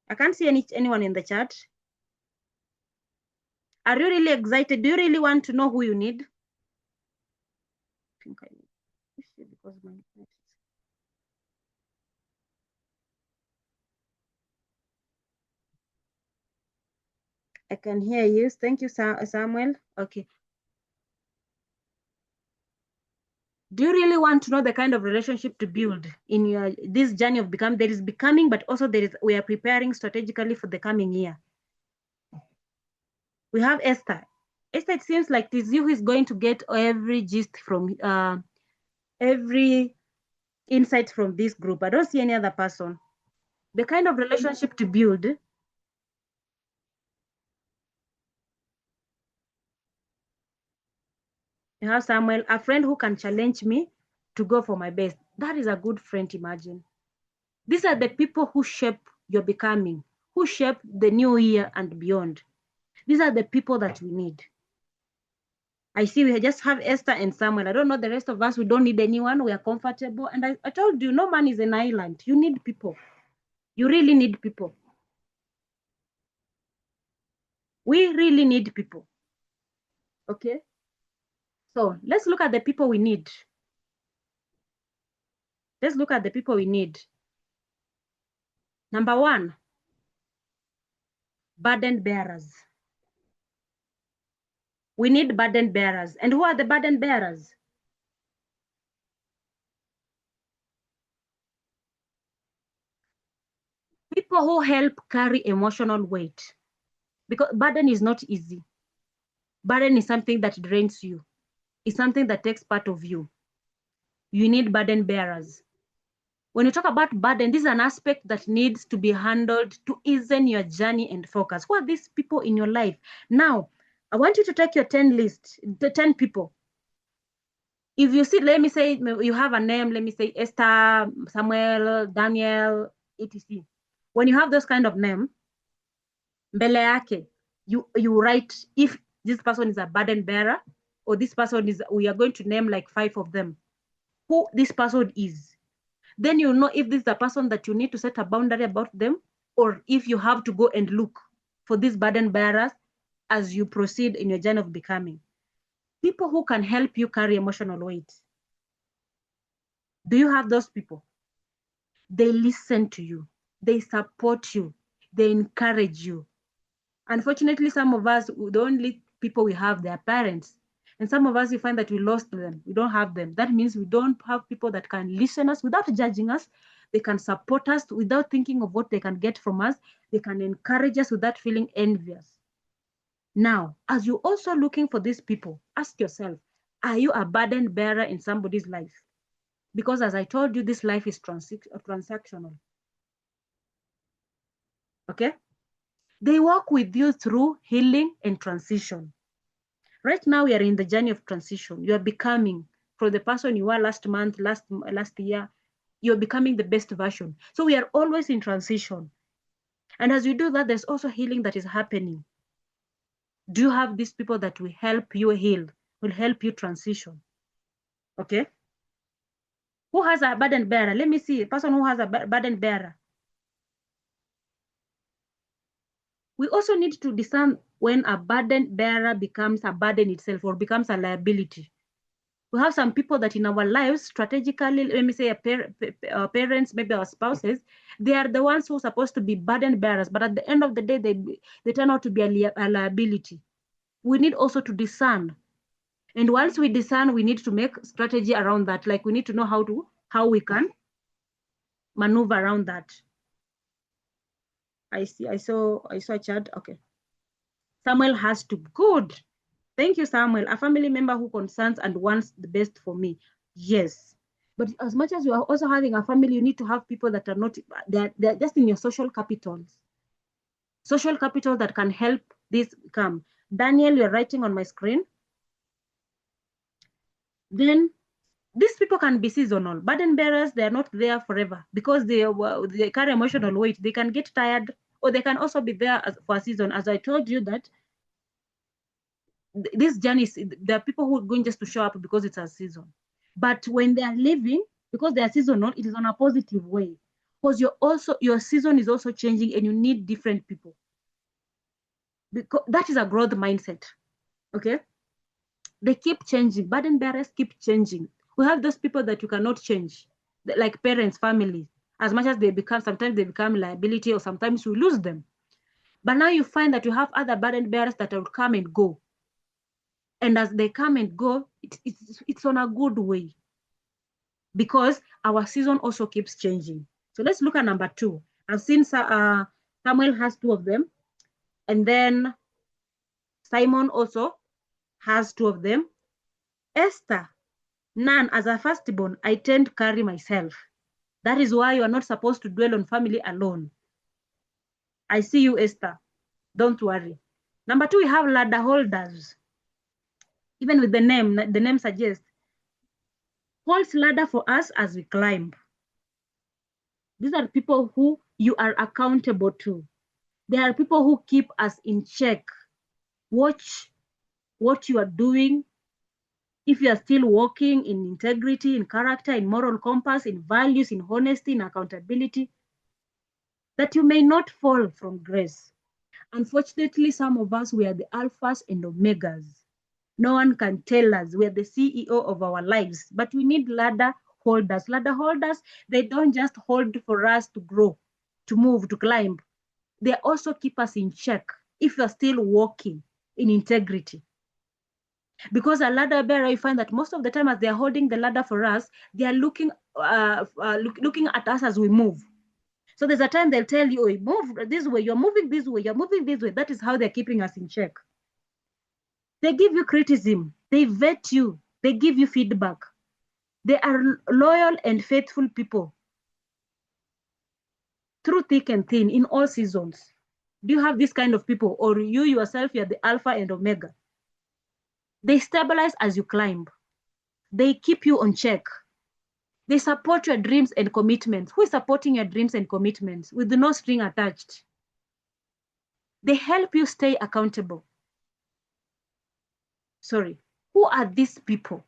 I can't see anyone in the chat. Are you really excited? Do you really want to know who you need? I think I need because my I can hear you. Thank you, Samuel. Okay. Do you really want to know the kind of relationship to build in your this journey of becoming? There is becoming, but also we are preparing strategically for the coming year. We have Esther. Esther, it seems like it is you who is going to get every gist from every insight from this group. I don't see any other person. The kind of relationship to build. You have Samuel, a friend who can challenge me to go for my best. That is a good friend, imagine. These are the people who shape your becoming, who shape the new year and beyond. These are the people that we need. I see we just have Esther and Samuel. I don't know the rest of us. We don't need anyone. We are comfortable. And I told you, no man is an island. You need people. You really need people. We really need people. Okay? So let's look at the people we need. Let's look at the people we need. Number one, burden bearers. We need burden bearers. And who are the burden bearers? People who help carry emotional weight. Because burden is not easy. Burden is something that drains you. It's something that takes part of you. You need burden bearers. When you talk about burden, this is an aspect that needs to be handled to easen your journey and focus. Who are these people in your life? Now, I want you to take your 10 list, the 10 people. If you see, let me say you have a name, let me say Esther, Samuel, Daniel, etc. When you have those kind of name, mbele yake, you write if this person is a burden bearer or this person is, we are going to name like 5 of them, who this person is. Then you know if this is a person that you need to set a boundary about them, or if you have to go and look for these burden bearers as you proceed in your journey of becoming. People who can help you carry emotional weight. Do you have those people? They listen to you. They support you. They encourage you. Unfortunately, some of us, the only people we have, they are parents. And some of us, you find that we lost them. We don't have them. That means we don't have people that can listen us without judging us. They can support us without thinking of what they can get from us. They can encourage us without feeling envious. Now, as you're also looking for these people, ask yourself, are you a burden bearer in somebody's life? Because as I told you, this life is transactional. Okay? They work with you through healing and transition. Right now, we are in the journey of transition. You are becoming, from the person you were last month, last year, you're becoming the best version. So we are always in transition. And as you do that, there's also healing that is happening. Do you have these people that will help you heal, will help you transition? Okay? Who has a burden bearer? Let me see, a person who has a burden bearer. We also need to discern when a burden bearer becomes a burden itself or becomes a liability. We have some people that in our lives, strategically, let me say our parents, maybe our spouses, they are the ones who are supposed to be burden bearers, but at the end of the day, they turn out to be a liability. We need also to discern. And once we discern, we need to make strategy around that. Like we need to know how we can maneuver around that. I saw a chat. Okay. Samuel has to. Good. Thank you, Samuel. A family member who concerns and wants the best for me. Yes. But as much as you are also having a family, you need to have people that are not, they're just in your social capitals. Social capital that can help this come. Daniel, you're writing on my screen. Then these people can be seasonal. Burden bearers, they're not there forever because they carry emotional weight. They can get tired, or they can also be there for a season. As I told you that this journey, there are people who are going just to show up because it's a season. But when they are leaving, because they are seasonal, it is on a positive way. Because your season is also changing and you need different people. because that is a growth mindset. Okay, they keep changing. Burden bearers keep changing. We have those people that you cannot change, like parents, family. As much as they become, sometimes they become liability, or sometimes we lose them. But now you find that you have other burden bearers that will come and go. And as they come and go, it's on a good way, because our season also keeps changing. So let's look at number 2. I've seen Samuel has 2 of them. And then Simon also has 2 of them. Esther, none. As a firstborn, I tend to carry myself. That is why you are not supposed to dwell on family alone. I see you, Esther. Don't worry. Number 2, we have ladder holders. Even with the name suggests, holds ladder for us as we climb. These are people who you are accountable to. They are people who keep us in check. Watch what you are doing. If you are still walking in integrity, in character, in moral compass, in values, in honesty, in accountability, that you may not fall from grace. Unfortunately, some of us, we are the alphas and omegas. No one can tell us. We're the CEO of our lives, but we need ladder holders. Ladder holders, they don't just hold for us to grow, to move, to climb. They also keep us in check if you're still walking in integrity. Because a ladder bearer, you find that most of the time as they're holding the ladder for us, they are looking at us as we move. So there's a time they'll tell you, oh, move this way, you're moving this way, you're moving this way. That is how they're keeping us in check. They give you criticism, they vet you, they give you feedback. They are loyal and faithful people through thick and thin in all seasons. Do you have this kind of people, or you yourself, you're the alpha and omega? They stabilize as you climb. They keep you on check. They support your dreams and commitments. Who is supporting your dreams and commitments with no string attached? They help you stay accountable. Sorry, who are these people?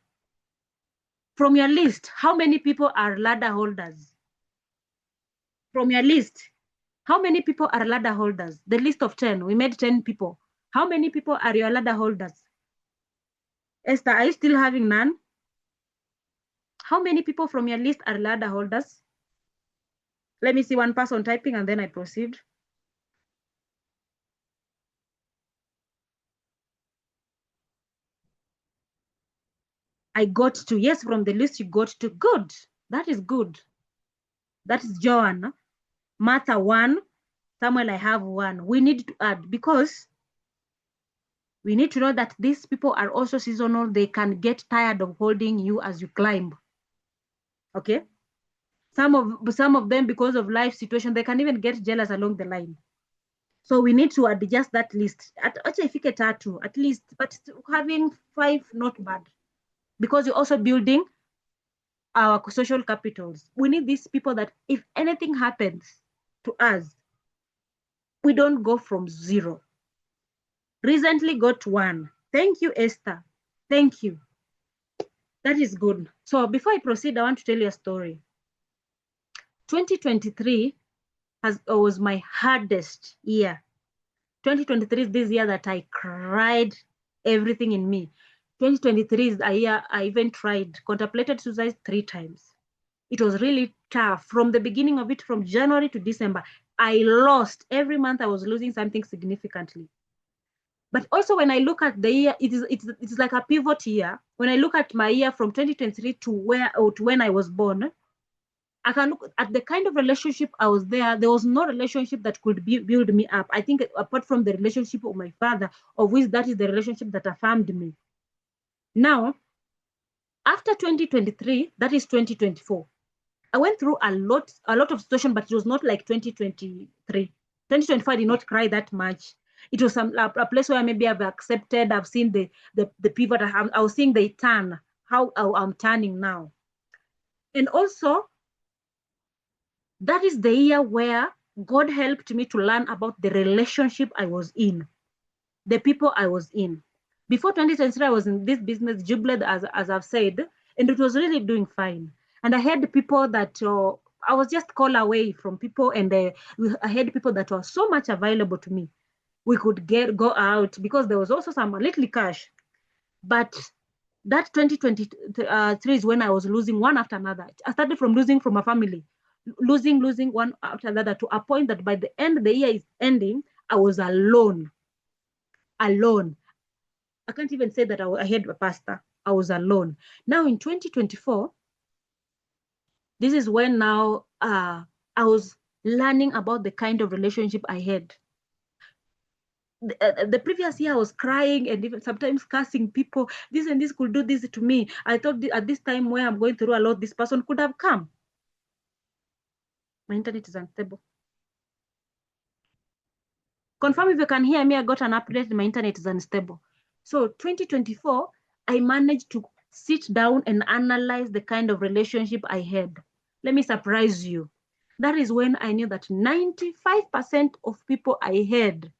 From your list, how many people are ladder holders? From your list, how many people are ladder holders? The list of 10, we made 10 people. How many people are your ladder holders? Esther, are you still having none? How many people from your list are ladder holders? Let me see one person typing and then I proceed. I got to, yes, from the list you got to, good. That is good. That is Joanna. Martha 1, Samuel, I have 1. We need to add, because we need to know that these people are also seasonal. They can get tired of holding you as you climb. Okay? Some of them, because of life situation, they can even get jealous along the line. So we need to adjust that list. At least, but having 5, not bad. Because you're also building our social capitals. We need these people that if anything happens to us, we don't go from 0. Recently got 1. Thank you, Esther. Thank you. That is good. So before I proceed, I want to tell you a story. 2023 was my hardest year. 2023 is this year that I cried everything in me. 2023 is a year I even contemplated suicide 3 times. It was really tough. From the beginning of it, from January to December, I lost. Every month I was losing something significantly. But also when I look at the year, it's like a pivot year. When I look at my year from 2023 to when I was born, I can look at the kind of relationship I was there. There was no relationship that could build me up. I think apart from the relationship of my father, of which that is the relationship that affirmed me. Now, after 2023, that is 2024, I went through a lot of situation, but it was not like 2023. 2024, I did not cry that much. It was a place where maybe I've accepted, I've seen the pivot, I was seeing the turn, how I'm turning now. And also, that is the year where God helped me to learn about the relationship I was in, the people I was in. Before 2023, I was in this business, Jubilee, as I've said, and it was really doing fine. And I had people that I was just called away from people, and I had people that were so much available to me. we could go out because there was also some little cash. But that 2023 is when I was losing one after another. I started from losing from a family, losing one after another, to a point that by the end the year is ending, I was alone. I can't even say that I had a pastor. I was alone. Now in 2024, this is when now I was learning about the kind of relationship I had. The previous year I was crying and even sometimes cursing people. This and this could do this to me. I thought at this time where I'm going through a lot, this person could have come. My internet is unstable. Confirm if you can hear me. I got an update. My internet is unstable. So 2024, I managed to sit down and analyze the kind of relationship I had. Let me surprise you. That is when I knew that 95% of people I had,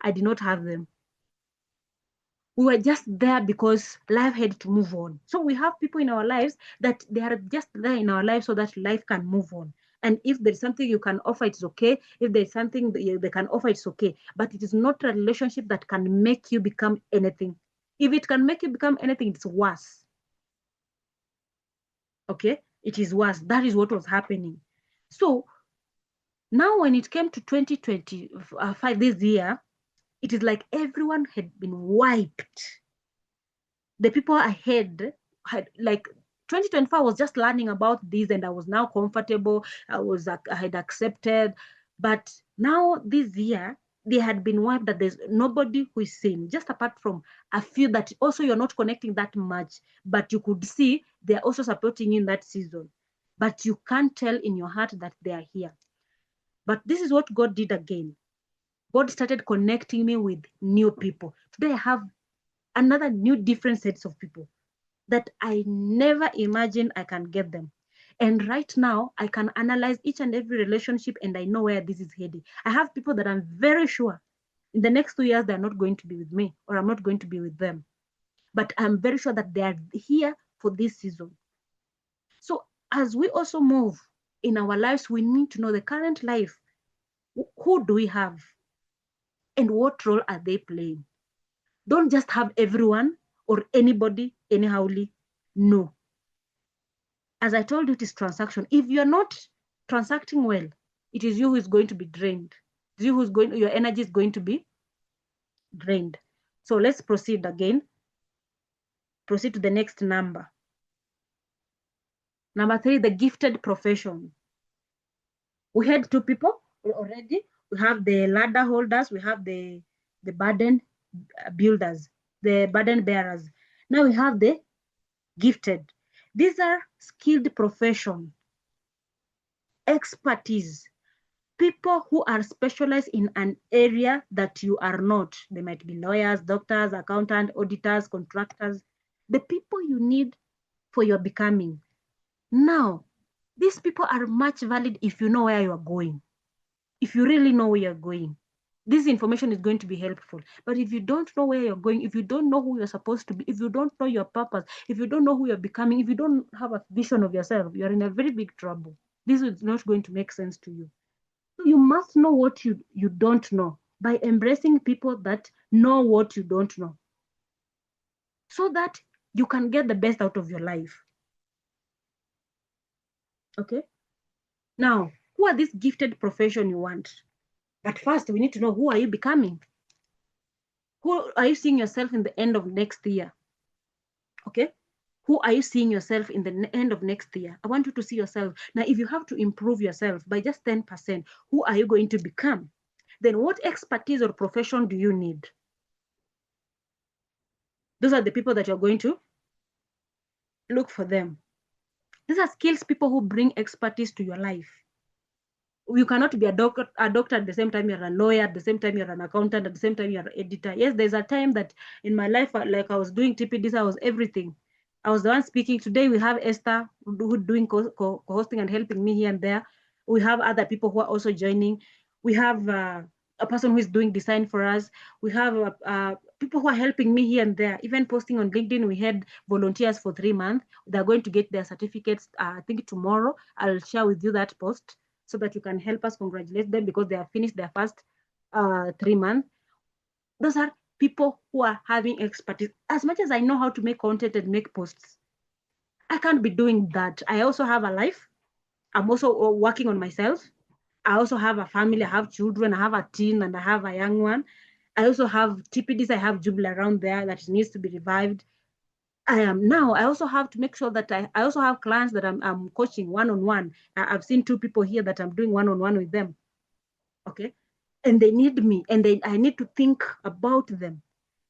I did not have them. We were just there because life had to move on. So we have people in our lives that they are just there in our lives so that life can move on. And if there's something you can offer, it's okay. If there's something they can offer, it's okay. But it is not a relationship that can make you become anything. If it can make you become anything, it's worse. Okay? It is worse. That is what was happening. So now when it came to 2025, this year, it is like everyone had been wiped. The people I had like 2024 was just learning about this, and I was now comfortable. I had accepted, but now this year they had been wiped. That there's nobody who is seen, just apart from a few that also you're not connecting that much, but you could see they're also supporting you in that season, but you can't tell in your heart that they are here. But this is what God did again. God started connecting me with new people. Today I have another new different sets of people that I never imagined I can get them. And right now, I can analyze each and every relationship and I know where this is heading. I have people that I'm very sure in the next 2 years, they're not going to be with me, or I'm not going to be with them. But I'm very sure that they are here for this season. So as we also move in our lives, we need to know the current life. Who do we have? And what role are they playing? Don't just have everyone or anybody anyhowly. No. As I told you, it is transaction. If you're not transacting well, it is you who is going to be drained. It's you who's going, your energy is going to be drained. So let's proceed again. Proceed to the next number. Number 3, the gifted profession. We had 2 people already. We have the ladder holders. We have the burden builders, the burden bearers. Now we have the gifted. These are skilled profession, expertise, people who are specialized in an area that you are not. They might be lawyers, doctors, accountants, auditors, contractors, the people you need for your becoming. Now, these people are much valid if you know where you are going. If you really know where you're going, this information is going to be helpful. But if you don't know where you're going, if you don't know who you're supposed to be, if you don't know your purpose, if you don't know who you're becoming, if you don't have a vision of yourself, you're in a very big trouble. This is not going to make sense to you. So you must know what you don't know by embracing people that know what you don't know, so that you can get the best out of your life. Okay? Now, who are this gifted profession you want? But first, we need to know, who are you becoming? Who are you seeing yourself in the end of next year? Okay? Who are you seeing yourself in the end of next year? I want you to see yourself. Now, if you have to improve yourself by just 10%, who are you going to become? Then what expertise or profession do you need? Those are the people that you're going to look for them. These are skills people who bring expertise to your life. You cannot be a doctor at the same time you're a lawyer, at the same time you're an accountant, at the same time you're an editor. Yes, there's a time that in my life, like I was doing TPDC, I was everything. I was the one speaking. Today we have Esther who doing co-hosting and helping me here and there. We have other people who are also joining. We have a person who is doing design for us. We have people who are helping me here and there. Even posting on LinkedIn, we had volunteers for 3 months. They're going to get their certificates, I think tomorrow. I'll share with you that post so that you can help us congratulate them because they have finished their first 3 months. Those are people who are having expertise. As much as I know how to make content and make posts, I can't be doing that. I also have a life. I'm also working on myself. I also have a family. I have children. I have a teen and I have a young one. I also have TPDs. I have Jubilee around there that needs to be revived. I also have to make sure that I also have clients that I'm coaching one-on-one. I've seen 2 people here that I'm doing one-on-one with them. Okay. And they need me, and I need to think about them.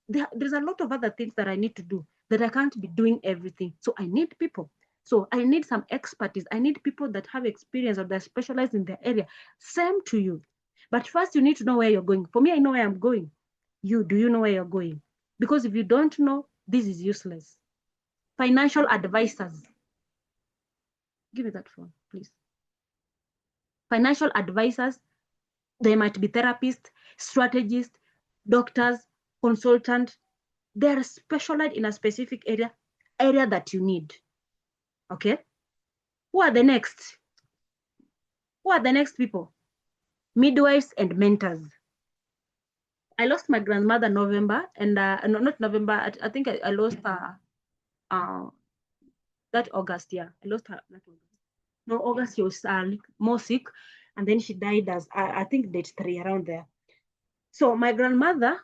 There's a lot of other things that I need to do that I can't be doing everything. So I need people. So I need some expertise. I need people that have experience or that specialize in their area. Same to you. But first you need to know where you're going. For me, I know where I'm going. Do you know where you're going? Because if you don't know, this is useless. Financial advisors. Give me that phone, please. Financial advisors, they might be therapists, strategists, doctors, consultants. They're specialized in a specific area that you need. Okay? Who are the next? Who are the next people? Midwives and mentors. I lost my grandmother November, and no, not November. I think I lost her that August. Yeah, I lost her that August. No, August she was more sick, and then she died as I think date 3 around there. So my grandmother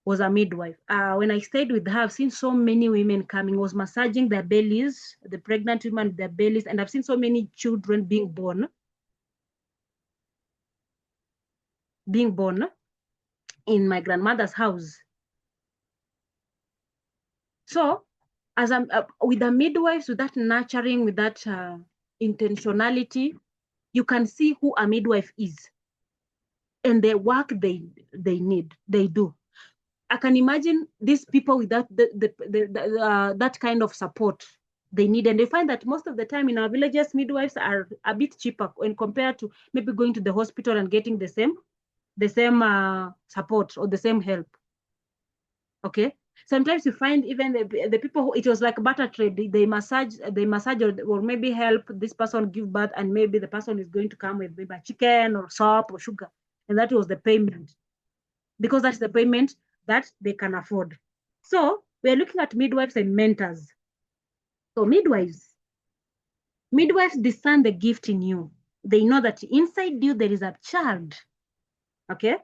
was a midwife. When I stayed with her, I've seen so many women coming, was massaging their bellies, the pregnant women, their bellies, and I've seen so many children being born in my grandmother's house. So as I'm with the midwives, with that nurturing, with that intentionality, you can see who a midwife is and the work they do. I can imagine these people with that that kind of support they need, and they find that most of the time in our villages, midwives are a bit cheaper when compared to maybe going to the hospital and getting the same support or the same help. Okay, sometimes you find even the people who, it was like barter trade. They massage or maybe help this person give birth, and maybe the person is going to come with maybe a chicken or soap or sugar, and that was the payment, because that's the payment that they can afford. So we're looking at midwives and mentors. So midwives discern the gift in you. They know that inside you there is a child. Okay,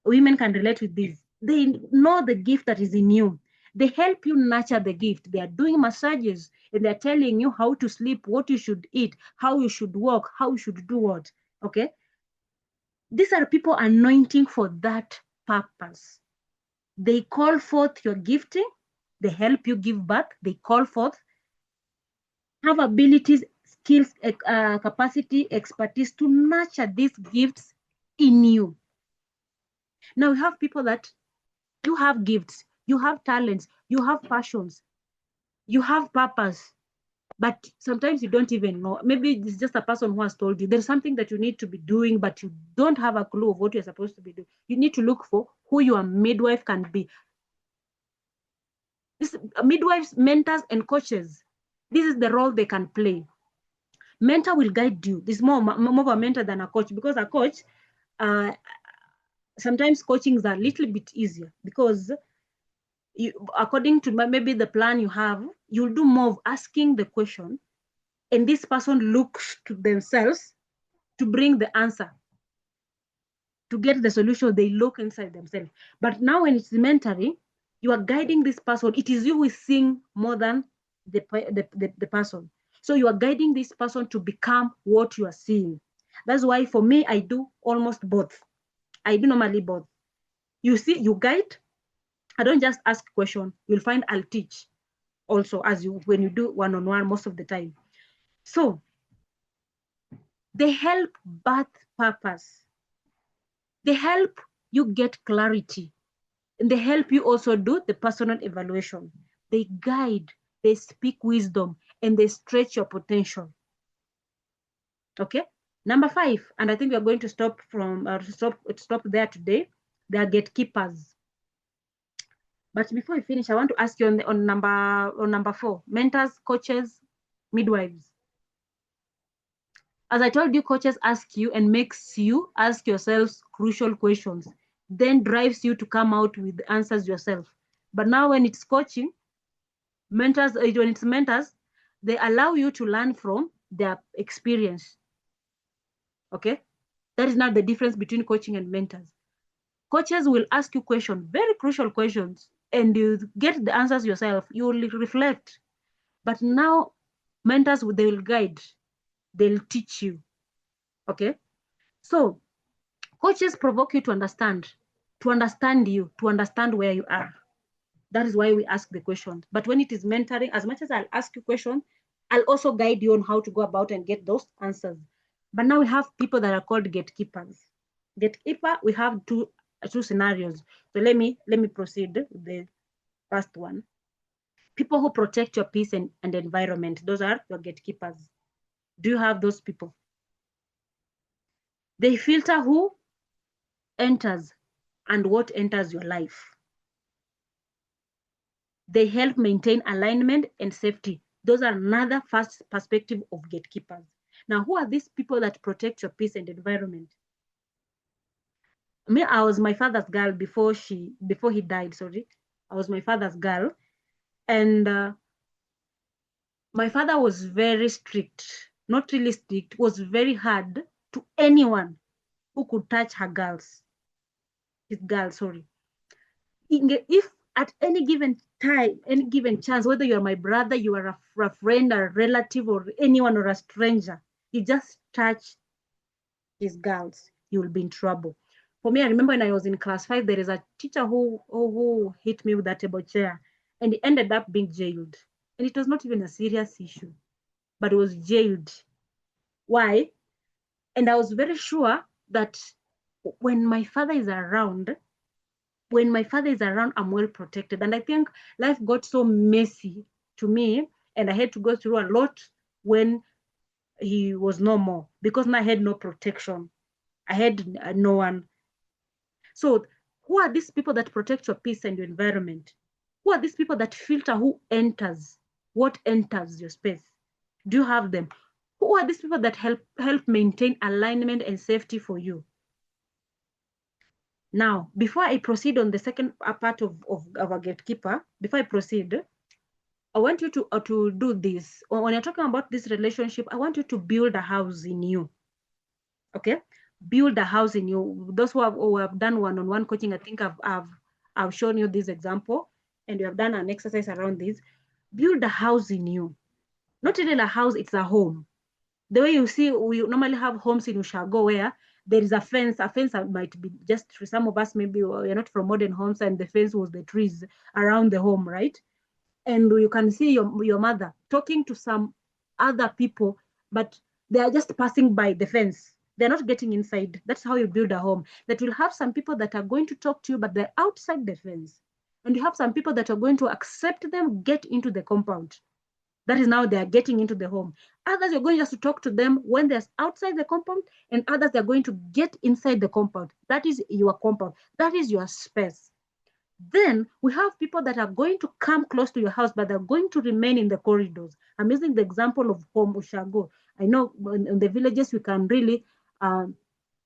women can relate with this. They know the gift that is in you. They help you nurture the gift. They are doing massages and they're telling you how to sleep, what you should eat, how you should walk, how you should do what. Okay, these are people anointing for that purpose. They call forth your gifting. They help you give birth. They call forth, have abilities, skills, capacity, expertise to nurture these gifts in you. Now you have people that you have gifts, you have talents, you have passions, you have purpose, but sometimes you don't even know. Maybe it's just a person who has told you there's something that you need to be doing, but you don't have a clue of what you're supposed to be doing. You need to look for who your midwife can be. This midwives, mentors, and coaches. This is the role they can play. Mentor will guide you. This is more of a mentor than a coach, because a coach, sometimes coaching is a little bit easier because according to maybe the plan you have, you'll do more of asking the question, and this person looks to themselves to bring the answer. To get the solution, they look inside themselves. But now when it's mentoring, you are guiding this person. It is you who is seeing more than the person. So you are guiding this person to become what you are seeing. That's why for me, I do almost both. I do normally both. You see, you guide. I don't just ask question. You'll find I'll teach also when you do one-on-one most of the time. So they help birth purpose. They help you get clarity. And they help you also do the personal evaluation. They guide, they speak wisdom, and they stretch your potential. Okay. Number 5, and I think we are going to stop there today. They are gatekeepers. But before we finish, I want to ask you on number 4, mentors, coaches, midwives. As I told you, coaches ask you and makes you ask yourselves crucial questions, then drives you to come out with the answers yourself. But now when it's coaching, when it's mentors, they allow you to learn from their experience. Okay? That is not the difference between coaching and mentors. Coaches will ask you questions, very crucial questions, and you get the answers yourself. You will reflect. But now mentors, they will guide, they'll teach you. Okay? So coaches provoke you to understand you, to understand where you are. That is why we ask the questions. But when it is mentoring, as much as I'll ask you questions, I'll also guide you on how to go about and get those answers. But now we have people that are called gatekeepers. Gatekeeper, we have two scenarios. So let me proceed with the first one. People who protect your peace and environment. Those are your gatekeepers. Do you have those people? They filter who enters and what enters your life. They help maintain alignment and safety. Those are another first perspective of gatekeepers. Now, who are these people that protect your peace and environment? Me, I was my father's girl before he died, sorry. I was my father's girl. And my father was very strict, not really strict, was very hard to anyone who could touch his girls, sorry. If at any given time, any given chance, whether you're my brother, you are a friend, a relative, or anyone, or a stranger, you just touch his girls, you will be in trouble. For me, I remember when I was in class 5, there is a teacher who hit me with a table chair, and he ended up being jailed. And it was not even a serious issue, but he was jailed. Why? And I was very sure that when my father is around, I'm well protected. And I think life got so messy to me, and I had to go through a lot when he was no more, because I had no protection. I had no one. So who are these people that protect your peace and your environment? Who are these people that filter who enters, what enters your space? Do you have them? Who are these people that help maintain alignment and safety for you? Now, before I proceed on the second part of our gatekeeper, before I proceed, I want you to do this. When you're talking about this relationship, I want you to build a house in you. Okay? Build a house in you. Those who have done one-on-one coaching, I think I've shown you this example, and you have done an exercise around this. Build a house in you. Not really a house, it's a home. The way you see, we normally have homes in Ushago where there is a fence. A fence might be just for some of us, maybe you're not from modern homes, and the fence was the trees around the home, right? And you can see your mother talking to some other people, but they are just passing by the fence. They're not getting inside. That's how you build a home. That will have some people that are going to talk to you, but they're outside the fence. And you have some people that are going to accept them, get into the compound. That is now they are getting into the home. Others, you're going just to talk to them when they're outside the compound, and others, they're going to get inside the compound. That is your compound. That is your space. Then we have people that are going to come close to your house, but they're going to remain in the corridors. I'm using the example of home Ushago. I know in the villages we can really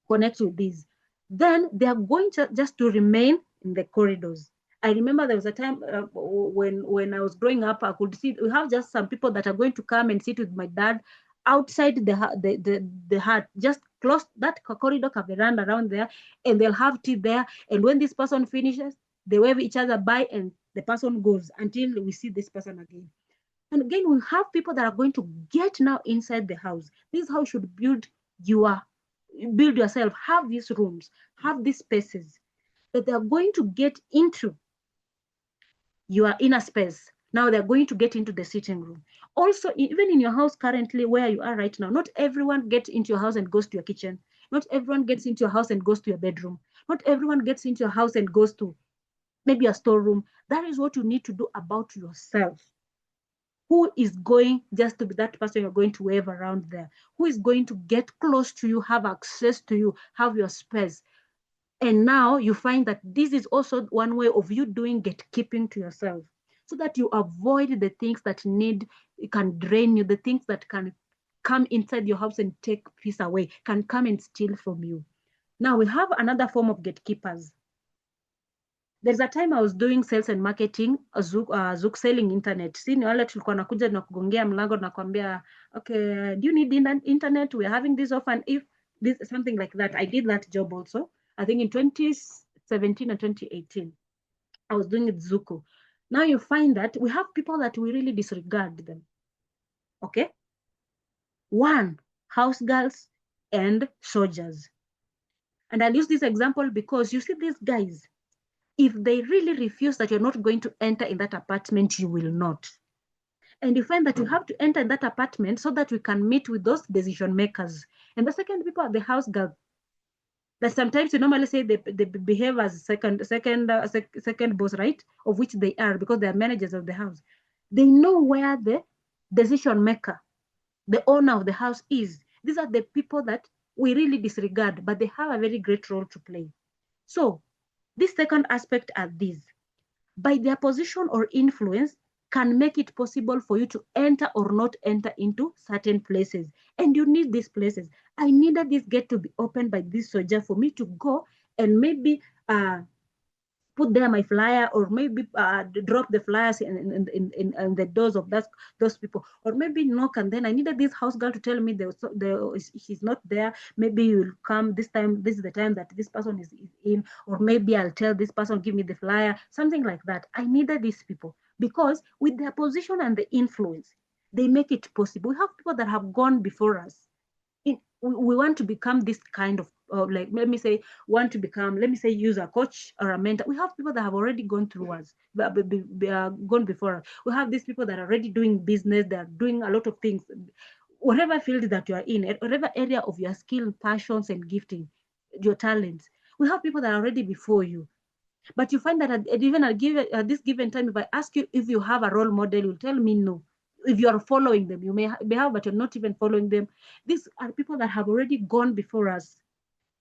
connect with these. Then they are going to just to remain in the corridors. I remember there was a time when I was growing up, I could see we have just some people that are going to come and sit with my dad outside the hut, just close that corridor, veranda around there, and they'll have tea there. And when this person finishes, they wave each other by, and the person goes until we see this person again. And again, we have people that are going to get now inside the house. This is how you should build yourself. Have these rooms, have these spaces that they are going to get into your inner space. Now they're going to get into the sitting room. Also, even in your house currently where you are right now, not everyone gets into your house and goes to your kitchen. Not everyone gets into your house and goes to your bedroom. Not everyone gets into your house and goes to maybe a storeroom. That is what you need to do about yourself. Who is going just to be that person you're going to wave around there? Who is going to get close to you, have access to you, have your space? And now you find that this is also one way of you doing gatekeeping to yourself, so that you avoid the things that can drain you, the things that can come inside your house and take peace away, can come and steal from you. Now we have another form of gatekeepers. There's a time I was doing sales and marketing, Zouk selling internet. Si ni wale tulikuwa nakuja na kugongea mlango na kuambia, okay, do you need internet? We're having this offer, and if this something like that. I did that job also. I think in 2017 and 2018, I was doing it Zuku. Now you find that we have people that we really disregard them. Okay? One, house girls and soldiers. And I'll use this example because you see these guys, if they really refuse that you're not going to enter in that apartment, you will not. And you find that you have to enter in that apartment so that we can meet with those decision makers. And the second people are the house girls. That sometimes you normally say they behave as second boss, right? Of which they are, because they are managers of the house. They know where the decision maker, the owner of the house is. These are the people that we really disregard, but they have a very great role to play. So this second aspect are these. By their position or influence can make it possible for you to enter or not enter into certain places. And you need these places. I needed this gate to be opened by this soldier for me to go and maybe put there my flyer, or maybe drop the flyers in the doors of those people, or maybe knock, and then I needed this house girl to tell me she's not there. Maybe you'll come this time, this is the time that this person is in, or maybe I'll tell this person, give me the flyer, something like that. I needed these people because with their position and the influence, they make it possible. We have people that have gone before us. We want to become this kind of like, let me say, use a coach or a mentor. We have people that have already gone through us, gone before us. We have these people that are already doing business, that are doing a lot of things, whatever field that you are in, whatever area of your skill, passions, and gifting, your talents. We have people that are already before you. But you find that at this given time, if I ask you if you have a role model, you'll tell me no. If you are following them, you may have, but you're not even following them. These are people that have already gone before us.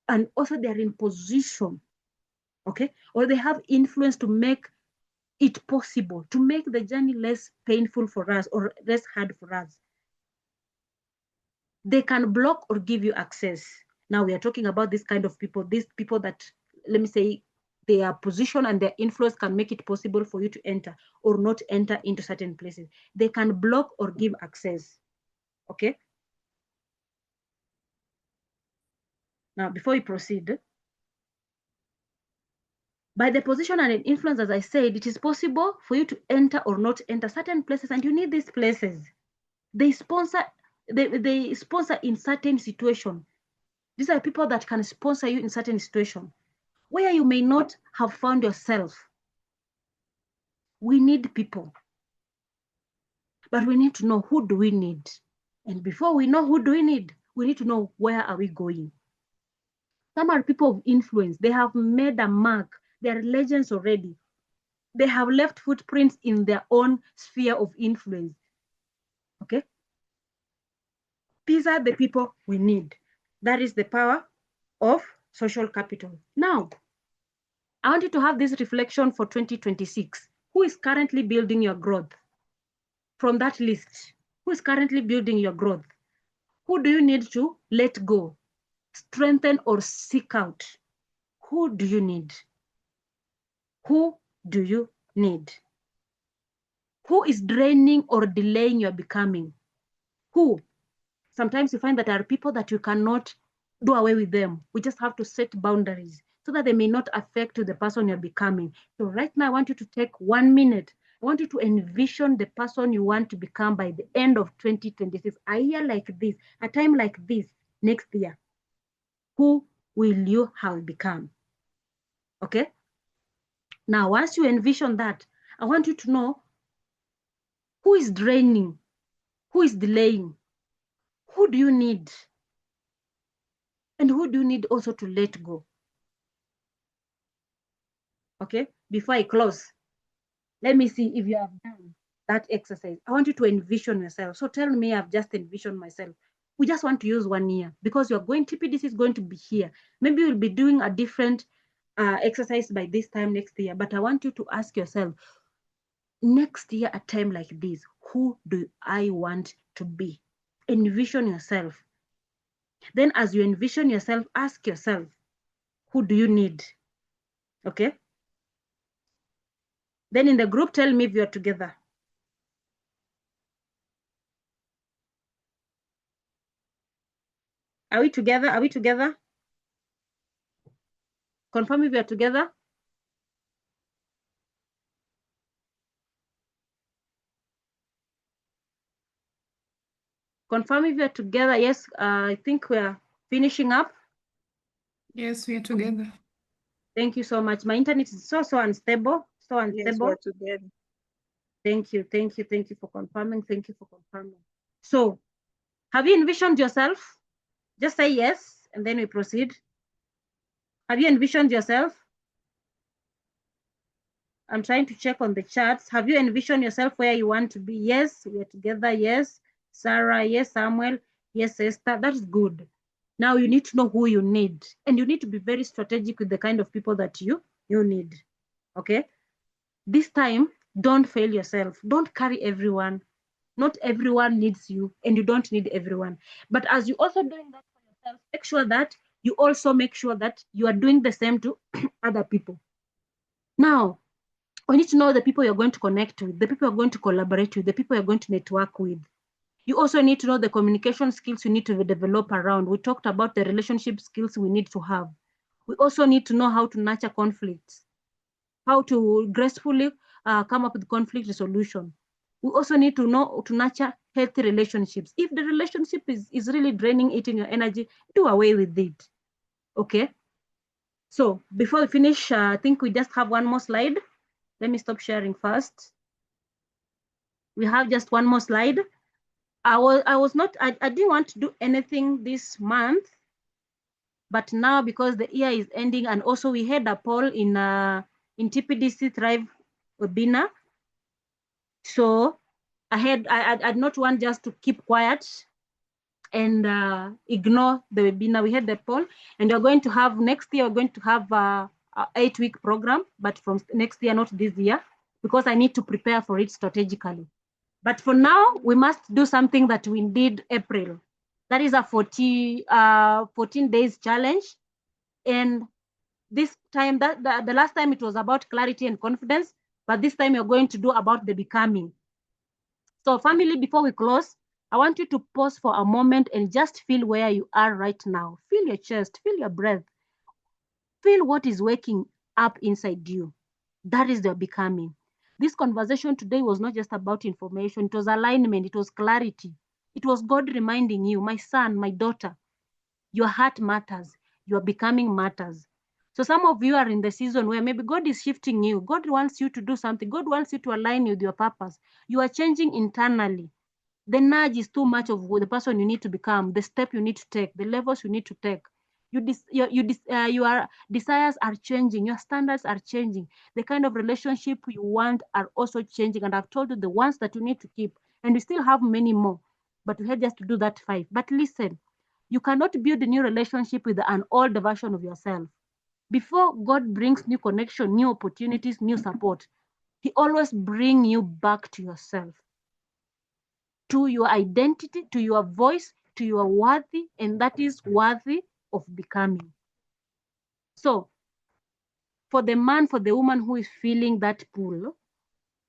And also they're in position, okay? Or they have influence to make it possible, to make the journey less painful for us or less hard for us. They can block or give you access. Now we are talking about this kind of people, these people that, let me say, their position and their influence can make it possible for you to enter or not enter into certain places. They can block or give access, okay? Now, before we proceed, by the position and influence, as I said, it is possible for you to enter or not enter certain places, and you need these places. They sponsor in certain situations. These are people that can sponsor you in certain situations where you may not have found yourself. We need people, but we need to know who do we need. And before we know who do we need to know where are we going. Some are people of influence. They have made a mark. They are legends already. They have left footprints in their own sphere of influence. Okay? These are the people we need. That is the power of social capital. Now, I want you to have this reflection for 2026. Who is currently building your growth? From that list, who is currently building your growth? Who do you need to let go, strengthen, or seek out? Who do you need? Who do you need? Who is draining or delaying your becoming? Who? Sometimes you find that there are people that you cannot do away with them. We just have to set boundaries so that they may not affect the person you're becoming. So right now, I want you to take 1 minute. I want you to envision the person you want to become by the end of 2026, a year like this, a time like this, next year. Who will you have become? Okay? Now, once you envision that, I want you to know who is draining, who is delaying, who do you need, and who do you need also to let go? Okay, before I close, let me see if you have done that exercise. I want you to envision yourself. So tell me, I've just envisioned myself. We just want to use 1 year because TPDC is going to be here. Maybe you'll be doing a different exercise by this time next year, but I want you to ask yourself, next year, a time like this, who do I want to be? envision yourself. Then as you envision yourself, ask yourself, who do you need? Okay. Then in the group, tell me if you're together. Are we together? Are we together? Confirm if you're together. Confirm if you're together. Yes, I think we're finishing up. Yes, we are together. Thank you so much. My internet is so unstable. So unstable. Yes, we're together. Thank you for confirming. Thank you for confirming. So, have you envisioned yourself? Just say yes, and then we proceed. Have you envisioned yourself? I'm trying to check on the charts. Have you envisioned yourself where you want to be? Yes, we are together. Yes, Sarah. Yes, Samuel. Yes, Esther. That's good. Now you need to know who you need, and you need to be very strategic with the kind of people that you need. Okay. This time, don't fail yourself. Don't carry everyone. Not everyone needs you, and you don't need everyone. But as you also doing that for yourself, make sure that you also make sure that you are doing the same to other people. Now, we need to know the people you're going to connect with, the people you're going to collaborate with, the people you're going to network with. You also need to know the communication skills you need to develop around. We talked about the relationship skills we need to have. We also need to know how to nurture conflicts, how to gracefully come up with conflict resolution. We also need to know to nurture healthy relationships. If the relationship is really draining it in your energy, do away with it. Okay. So before we finish, I think we just have one more slide. Let me stop sharing first. We have just one more slide. I didn't want to do anything this month, but now because the year is ending, and also we had a poll in TPDC Thrive webinar. So I not want just to keep quiet and ignore the webinar. We had the poll, and we're going to have next year, we're going to have a 8-week program, but from next year, not this year, because I need to prepare for it strategically. But for now, we must do something that we did April. That is a 14 days challenge. And this time, the last time it was about clarity and confidence, but this time you're going to do about the becoming. So family, before we close, I want you to pause for a moment and just feel where you are right now. Feel your chest, feel your breath. Feel what is waking up inside you. That is the becoming. This conversation today was not just about information. It was alignment. It was clarity. It was God reminding you, my son, my daughter, your heart matters. Your becoming matters. So some of you are in the season where maybe God is shifting you. God wants you to do something. God wants you to align with your purpose. You are changing internally. The nudge is too much of the person you need to become, the step you need to take, the levels you need to take. Your desires are changing, your standards are changing, the kind of relationship you want are also changing. And I've told you the ones that you need to keep, and we still have many more, but we had just to do that 5. But listen, you cannot build a new relationship with an old version of yourself. Before God brings new connection, new opportunities, new support, He always brings you back to yourself, to your identity, to your voice, to your worthy, and that is worthy of becoming. So for the man, for the woman who is feeling that pull,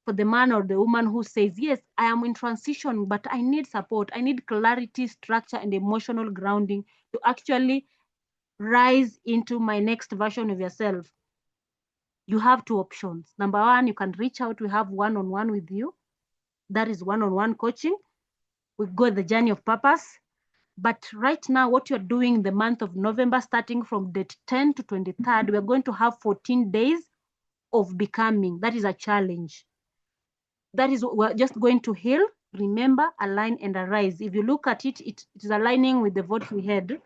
for the man or the woman who says, yes, I am in transition, but I need support, I need clarity, structure, and emotional grounding to actually rise into my next version of yourself. You have 2 options. Number 1, you can reach out. We have one-on-one with you. That is one-on-one coaching. We go the journey of purpose. But right now, what you're doing in the month of November, starting from date 10 to 23rd, we're going to have 14 days of becoming. That is a challenge. That is, we're just going to heal, remember, align, and arise. If you look at it, it is aligning with the vote we had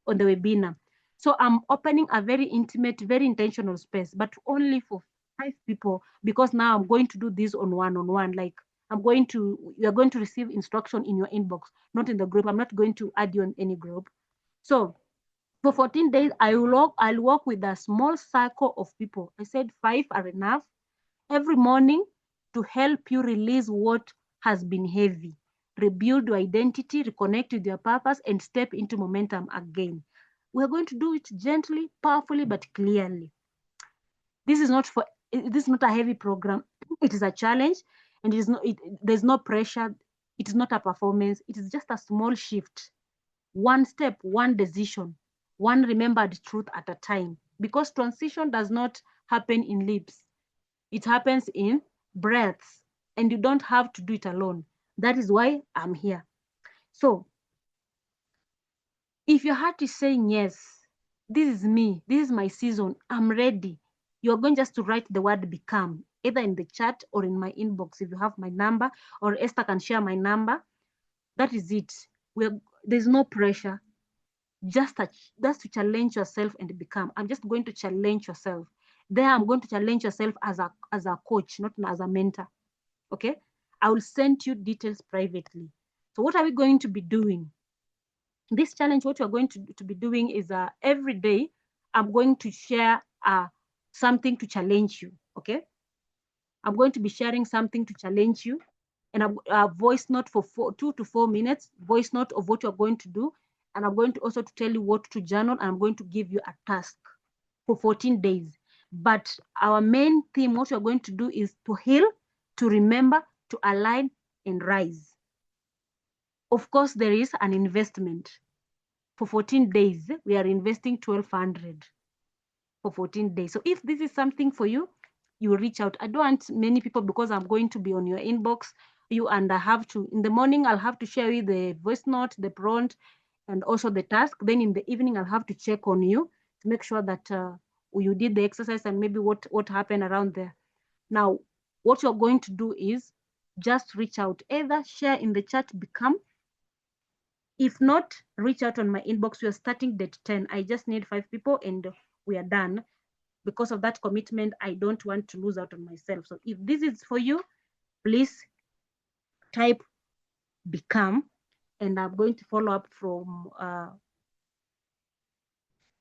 on the webinar. So I'm opening a very intimate, very intentional space, but only for 5 people, because now I'm going to do this on one-on-one. Like you're going to receive instruction in your inbox, not in the group. I'm not going to add you on any group. So for 14 days, I'll work with a small circle of people. I said 5 are enough. Every morning to help you release what has been heavy. rebuild your identity, reconnect with your purpose, and step into momentum again. We're going to do it gently, powerfully, but clearly. This is not a heavy program. It is a challenge, and there's no pressure. It is not a performance. It is just a small shift. One step, one decision, one remembered truth at a time. Because transition does not happen in leaps. It happens in breaths, and you don't have to do it alone. That is why I'm here. So if your heart is saying yes, this is me, this is my season, I'm ready, you're going just to write the word become, either in the chat or in my inbox if you have my number, or Esther can share my number. That is it. There's no pressure. Just to challenge yourself and become. I'm just going to challenge yourself. There, I'm going to challenge yourself as a coach, not as a mentor. Okay? I will send you details privately. So what are we going to be doing? This challenge, what you're going to be doing is every day, I'm going to share something to challenge you. Okay? I'm going to be sharing something to challenge you, and a voice note for 2 to 4 minutes, voice note of what you're going to do. And I'm going to also to tell you what to journal, and I'm going to give you a task for 14 days. But our main theme, what you're going to do is to heal, to remember, to align, and rise. Of course, there is an investment. For 14 days, we are investing 1,200 for 14 days. So if this is something for you, you reach out. I don't want many people, because I'm going to be on your inbox, and I have to, in the morning, I'll have to share you the voice note, the prompt, and also the task. Then in the evening, I'll have to check on you to make sure that you did the exercise and maybe what happened around there. Now, what you're going to do is just reach out, either share in the chat, become. If not, reach out on my inbox. We are starting date 10. I just need 5 people and we are done. Because of that commitment, I don't want to lose out on myself. So if this is for you, please type become, and I'm going to follow up from,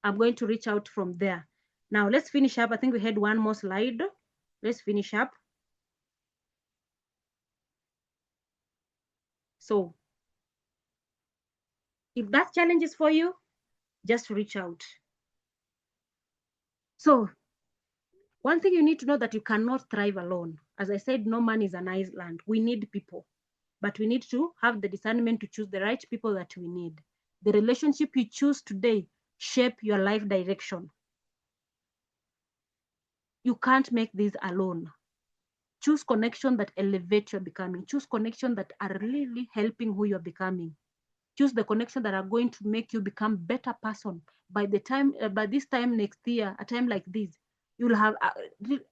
I'm going to reach out from there. Now let's finish up. I think we had one more slide. Let's finish up. So if that challenge is for you, just reach out. So one thing you need to know, that you cannot thrive alone. As I said, no man is an island. We need people, but we need to have the discernment to choose the right people that we need. The relationship you choose today shape your life direction. You can't make this alone. Choose connection that elevate your becoming. Choose connection that are really helping who you're becoming. Choose the connection that are going to make you become better person. By this time next year, a time like this, you'll have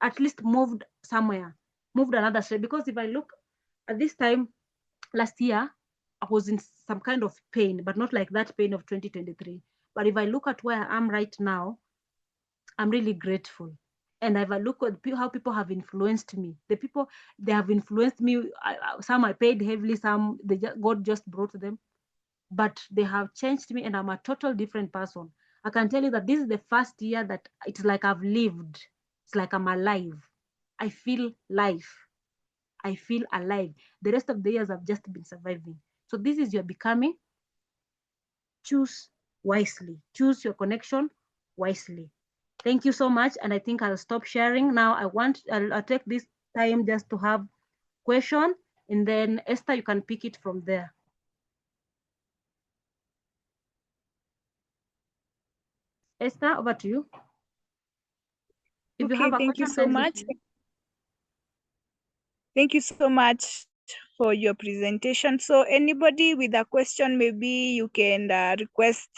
at least moved somewhere, moved another step. Because if I look at this time last year, I was in some kind of pain, but not like that pain of 2023. But if I look at where I am right now, I'm really grateful. And if I look at how people have influenced me, they have influenced me. Some I paid heavily, some God just brought them, but they have changed me, and I'm a total different person. I can tell you that this is the first year that it's like I've lived. It's like I'm alive. I feel life. I feel alive. The rest of the years I've just been surviving. So this is your becoming. Choose wisely. Choose your connection wisely. Thank you so much. And I think I'll stop sharing now. I'll take this time just to have question, and then Esther, you can pick it from there. Esther, over to you. If you have a thank you question, so much. Thank you so much for your presentation. So anybody with a question, maybe you can request.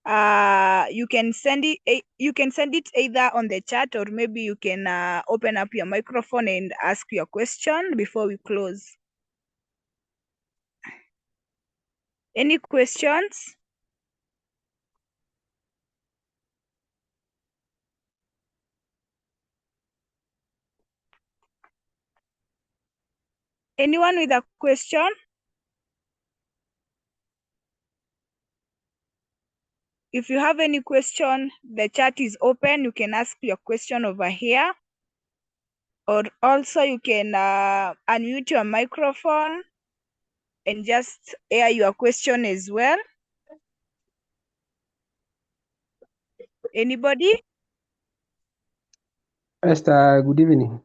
You can send it either on the chat, or maybe you can open up your microphone and ask your question before we close. Any questions? Anyone with a question? If you have any question, the chat is open. You can ask your question over here. Or also you can unmute your microphone and just air your question as well. Anybody? Esther, good evening.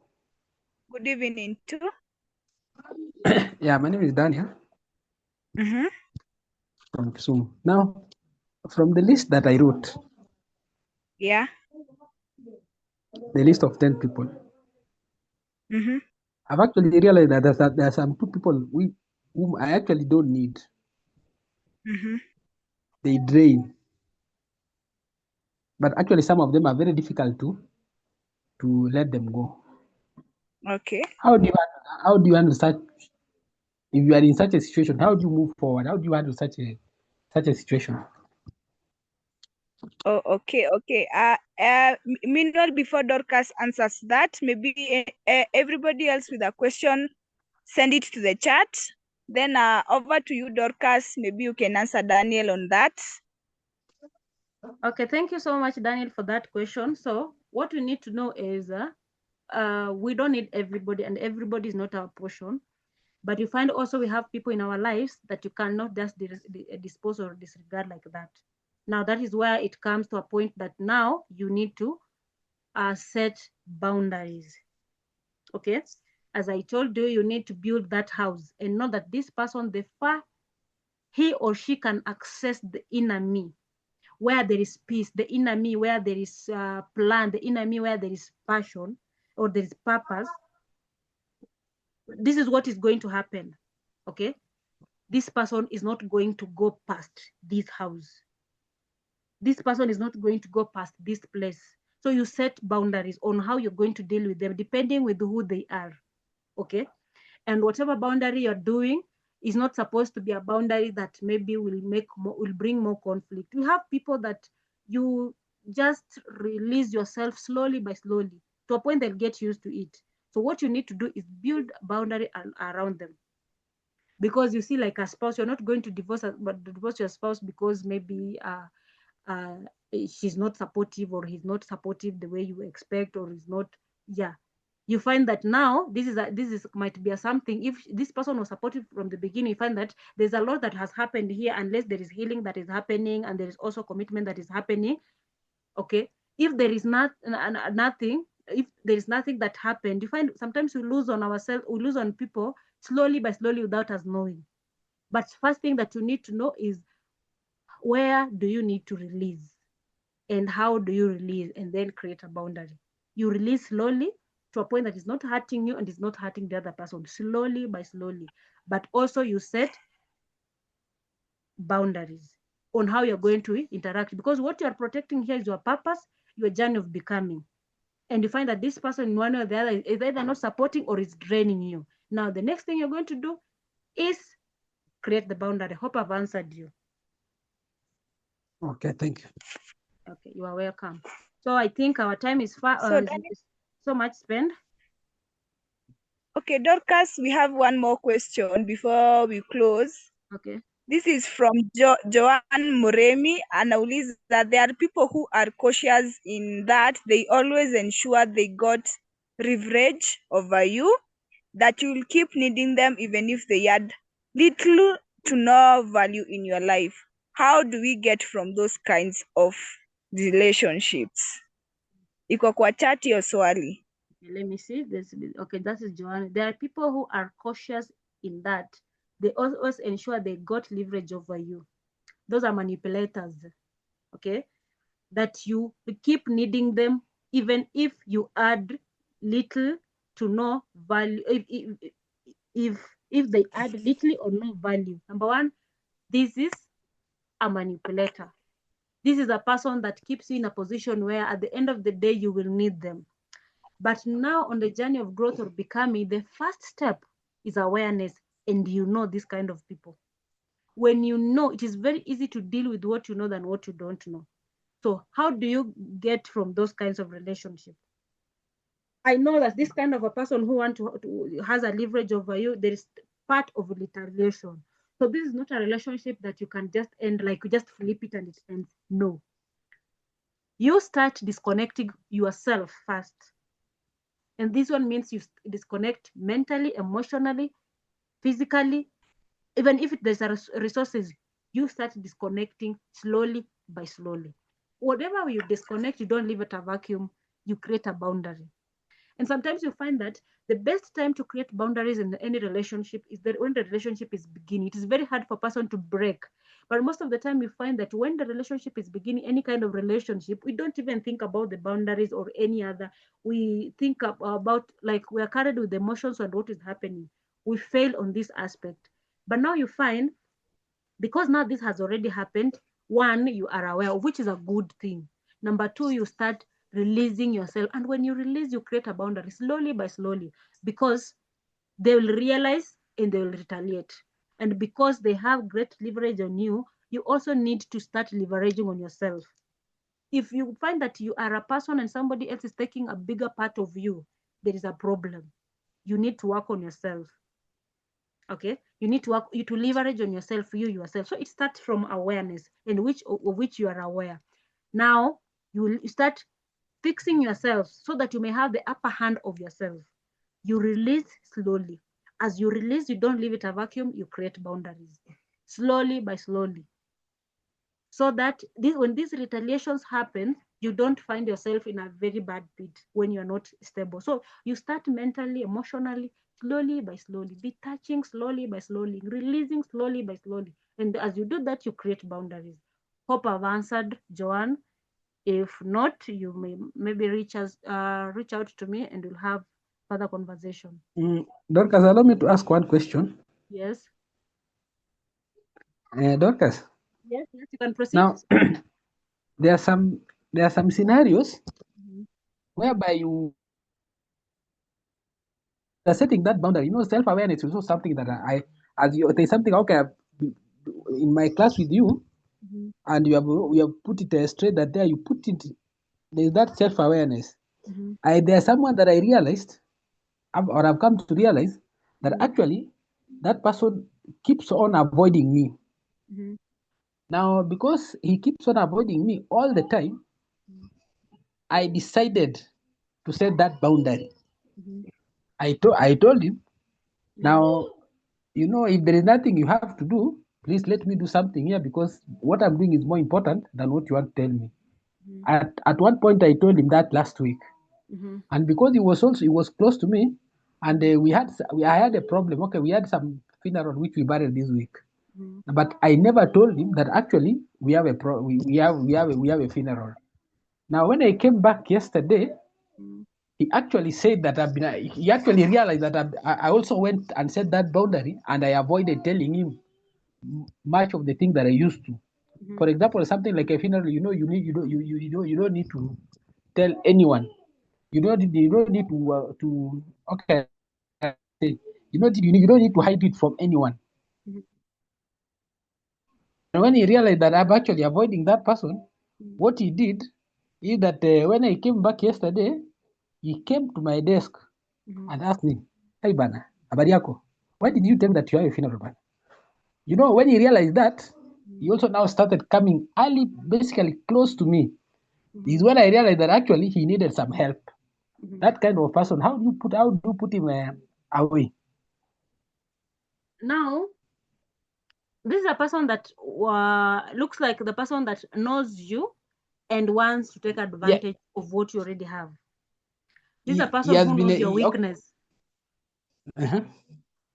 Good evening too. Yeah, my name is Daniel Mm-hmm. from Kisumu. Now, from the list that I wrote, Yeah. the list of 10 people, Mm-hmm. I've actually realized that there are some two people whom I actually don't need. Mm-hmm. They drain. But actually, some of them are very difficult to let them go. Okay. How do you handle such, if you are in such a situation, how do you move forward? How do you handle such a situation? Oh, okay, okay. Meanwhile, before Dorcas answers that, maybe everybody else with a question, send it to the chat. Then over to you, Dorcas. Maybe you can answer Daniel on that. Okay, thank you so much, Daniel, for that question. So what we need to know is we don't need everybody, and everybody is not our portion. But you find also we have people in our lives that you cannot just dispose or disregard like that. Now that is where it comes to a point that now you need to set boundaries. Okay, as I told you, you need to build that house and know that this person, he or she can access the inner me, where there is peace, the inner me, where there is plan, the inner me, where there is passion or there is purpose. This is what is going to happen. Okay, this person is not going to go past this house. This person is not going to go past this place. So you set boundaries on how you're going to deal with them, depending with who they are. Okay, and whatever boundary you're doing is not supposed to be a boundary that maybe will bring more conflict. You have people that you just release yourself slowly by slowly to a point they'll get used to it. So what you need to do is build a boundary around them. Because you see, like a spouse, you're not going to divorce your spouse because maybe she's not supportive or he's not supportive the way you expect, or is not. Yeah, you find that now this might be something. If this person was supportive from the beginning, you find that there's a lot that has happened here, unless there is healing that is happening and there is also commitment that is happening. Okay, if there is nothing, if there is nothing that happened, you find sometimes we lose on ourselves, we lose on people slowly by slowly without us knowing. But first thing that you need to know is, where do you need to release and how do you release, and then create a boundary. You release slowly to a point that is not hurting you and is not hurting the other person, slowly by slowly. But also you set boundaries on how you're going to interact, because what you are protecting here is your purpose, your journey of becoming. And you find that this person in one way or the other is either not supporting or is draining you. Now the next thing you're going to do is create the boundary. Hope I've answered you. Okay, thank you. Okay, you are welcome. So I think our time is so much spent. Okay, Dorcas, we have one more question before we close. Okay. This is from Joanne Muremi, anauliza that there are people who are cautious in that they always ensure they got leverage over you, that you'll keep needing them even if they add little to no value in your life. How do we get from those kinds of relationships? Iko kwa chati yo swali. Okay, let me see. Okay, that is Joanne. There are people who are cautious in that they always ensure they got leverage over you. Those are manipulators. Okay, that you keep needing them even if you add little to no value. If they add little or no value. Number one, this is a manipulator. This is a person that keeps you in a position where at the end of the day you will need them. But now on the journey of growth or becoming, the first step is awareness, and you know this kind of people. When you know, it is very easy to deal with what you know than what you don't know. So how do you get from those kinds of relationships? I know that this kind of a person who has a leverage over you, there is part of retaliation. So this is not a relationship that you can just end, like you just flip it and it ends. No. You start disconnecting yourself first. And this one means you disconnect mentally, emotionally, physically, even if there's resources, you start disconnecting slowly by slowly. Whatever you disconnect, you don't leave it a vacuum, you create a boundary. And sometimes you find that the best time to create boundaries in any relationship is that when the relationship is beginning. It is very hard for a person to break. But most of the time you find that when the relationship is beginning, any kind of relationship, we don't even think about the boundaries or any other. We think about, like, we are carried with the emotions and what is happening. We fail on this aspect. But now you find, because now this has already happened, one, you are aware of, which is a good thing. Number two, you start releasing yourself. And when you release, you create a boundary slowly by slowly, because they will realize and they will retaliate. And because they have great leverage on you, you also need to start leveraging on yourself. If you find that you are a person and somebody else is taking a bigger part of you, there is a problem. You need to work on yourself. Okay, you need to work, you to leverage on yourself, you yourself. So it starts from awareness, in which of which you are aware. Now you will start fixing yourself so that you may have the upper hand of yourself. You release slowly. As you release, you don't leave it a vacuum, you create boundaries slowly by slowly, so that when these retaliations happen, you don't find yourself in a very bad pit when you're not stable. So you start mentally, emotionally, slowly by slowly, detaching slowly by slowly, releasing slowly by slowly. And as you do that, you create boundaries. Hope I've answered, Joanne. If not, you may maybe reach out to me and we'll have further conversation. Dorcas, allow me to ask one question. Yes. Dorcas. Yes, you can proceed. Now, there are some scenarios whereby you are setting that boundary. Self-awareness is also something that there's something, okay, in my class with you, and we have put it straight that there you put it, there's that self-awareness. There's someone that I realized, or I've come to realize, that actually that person keeps on avoiding me. Now, because he keeps on avoiding me all the time, I decided to set that boundary. I told him, now, if there is nothing you have to do, please let me do something here, because what I'm doing is more important than what you want to tell me. At one point, I told him that last week, and because he was close to me, and I had a problem. Okay, we had some funeral which we buried this week, but I never told him that actually we have a funeral. Now, when I came back yesterday, he actually said that he actually realized that I also went and set that boundary, and I avoided telling him much of the things that I used to. For example, something like a funeral, you don't need to tell anyone. You don't need to okay. You don't need to hide it from anyone. And when he realized that I'm actually avoiding that person, what he did is that when I came back yesterday, he came to my desk and asked me, "Hey Bana, habari yako? Why did you tell me that you have a funeral, Bana?" When he realized that, he also now started coming early, basically close to me. Is when I realized that actually he needed some help. That kind of person, how do you put him away? Now, this is a person that looks like the person that knows you and wants to take advantage of what you already have. This is a person who knows your weakness.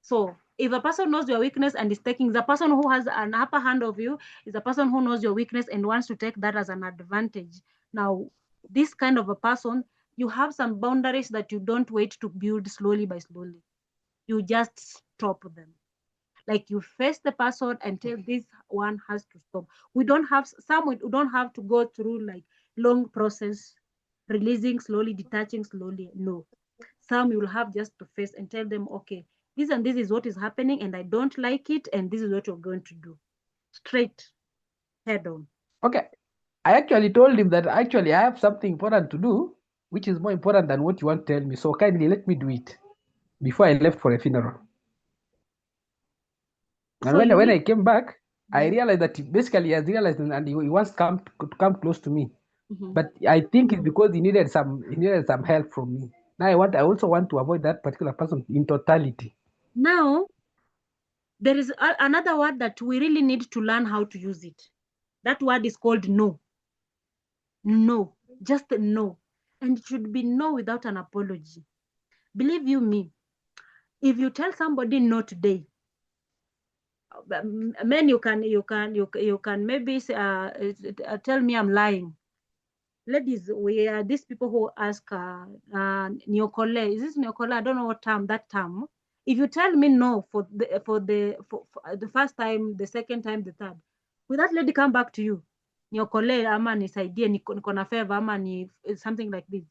So if a person knows your weakness and is taking, the person who has an upper hand of you is a person who knows your weakness and wants to take that as an advantage. Now, this kind of a person, you have some boundaries that you don't wait to build slowly by slowly. You just stop them. Like you face the person and tell this one has to stop. We don't have to go through like long process, releasing slowly, detaching slowly. No. Some you will have just to face and tell them, okay, this and this is what is happening and I don't like it and this is what you're going to do. Straight, head on. Okay. I actually told him that actually I have something important to do, which is more important than what you want to tell me. So kindly let me do it before I left for a funeral. And so when I came back, I realized that basically he has realized and he wants to come close to me. But I think it's because he needed some help from me. Now I also want to avoid that particular person in totality. Now, There is another word that we really need to learn how to use it. That word is called no. No, just no. And it should be no without an apology. Believe you me, if you tell somebody no today, men, you can maybe tell me I'm lying. Ladies, we are these people who ask neokole. Is this neokole? I don't know what term, that term. If you tell me no for the first time, the second time, the third, will that lady come back to you? Neokole ama nisaidie niko na favor ama ni something like this.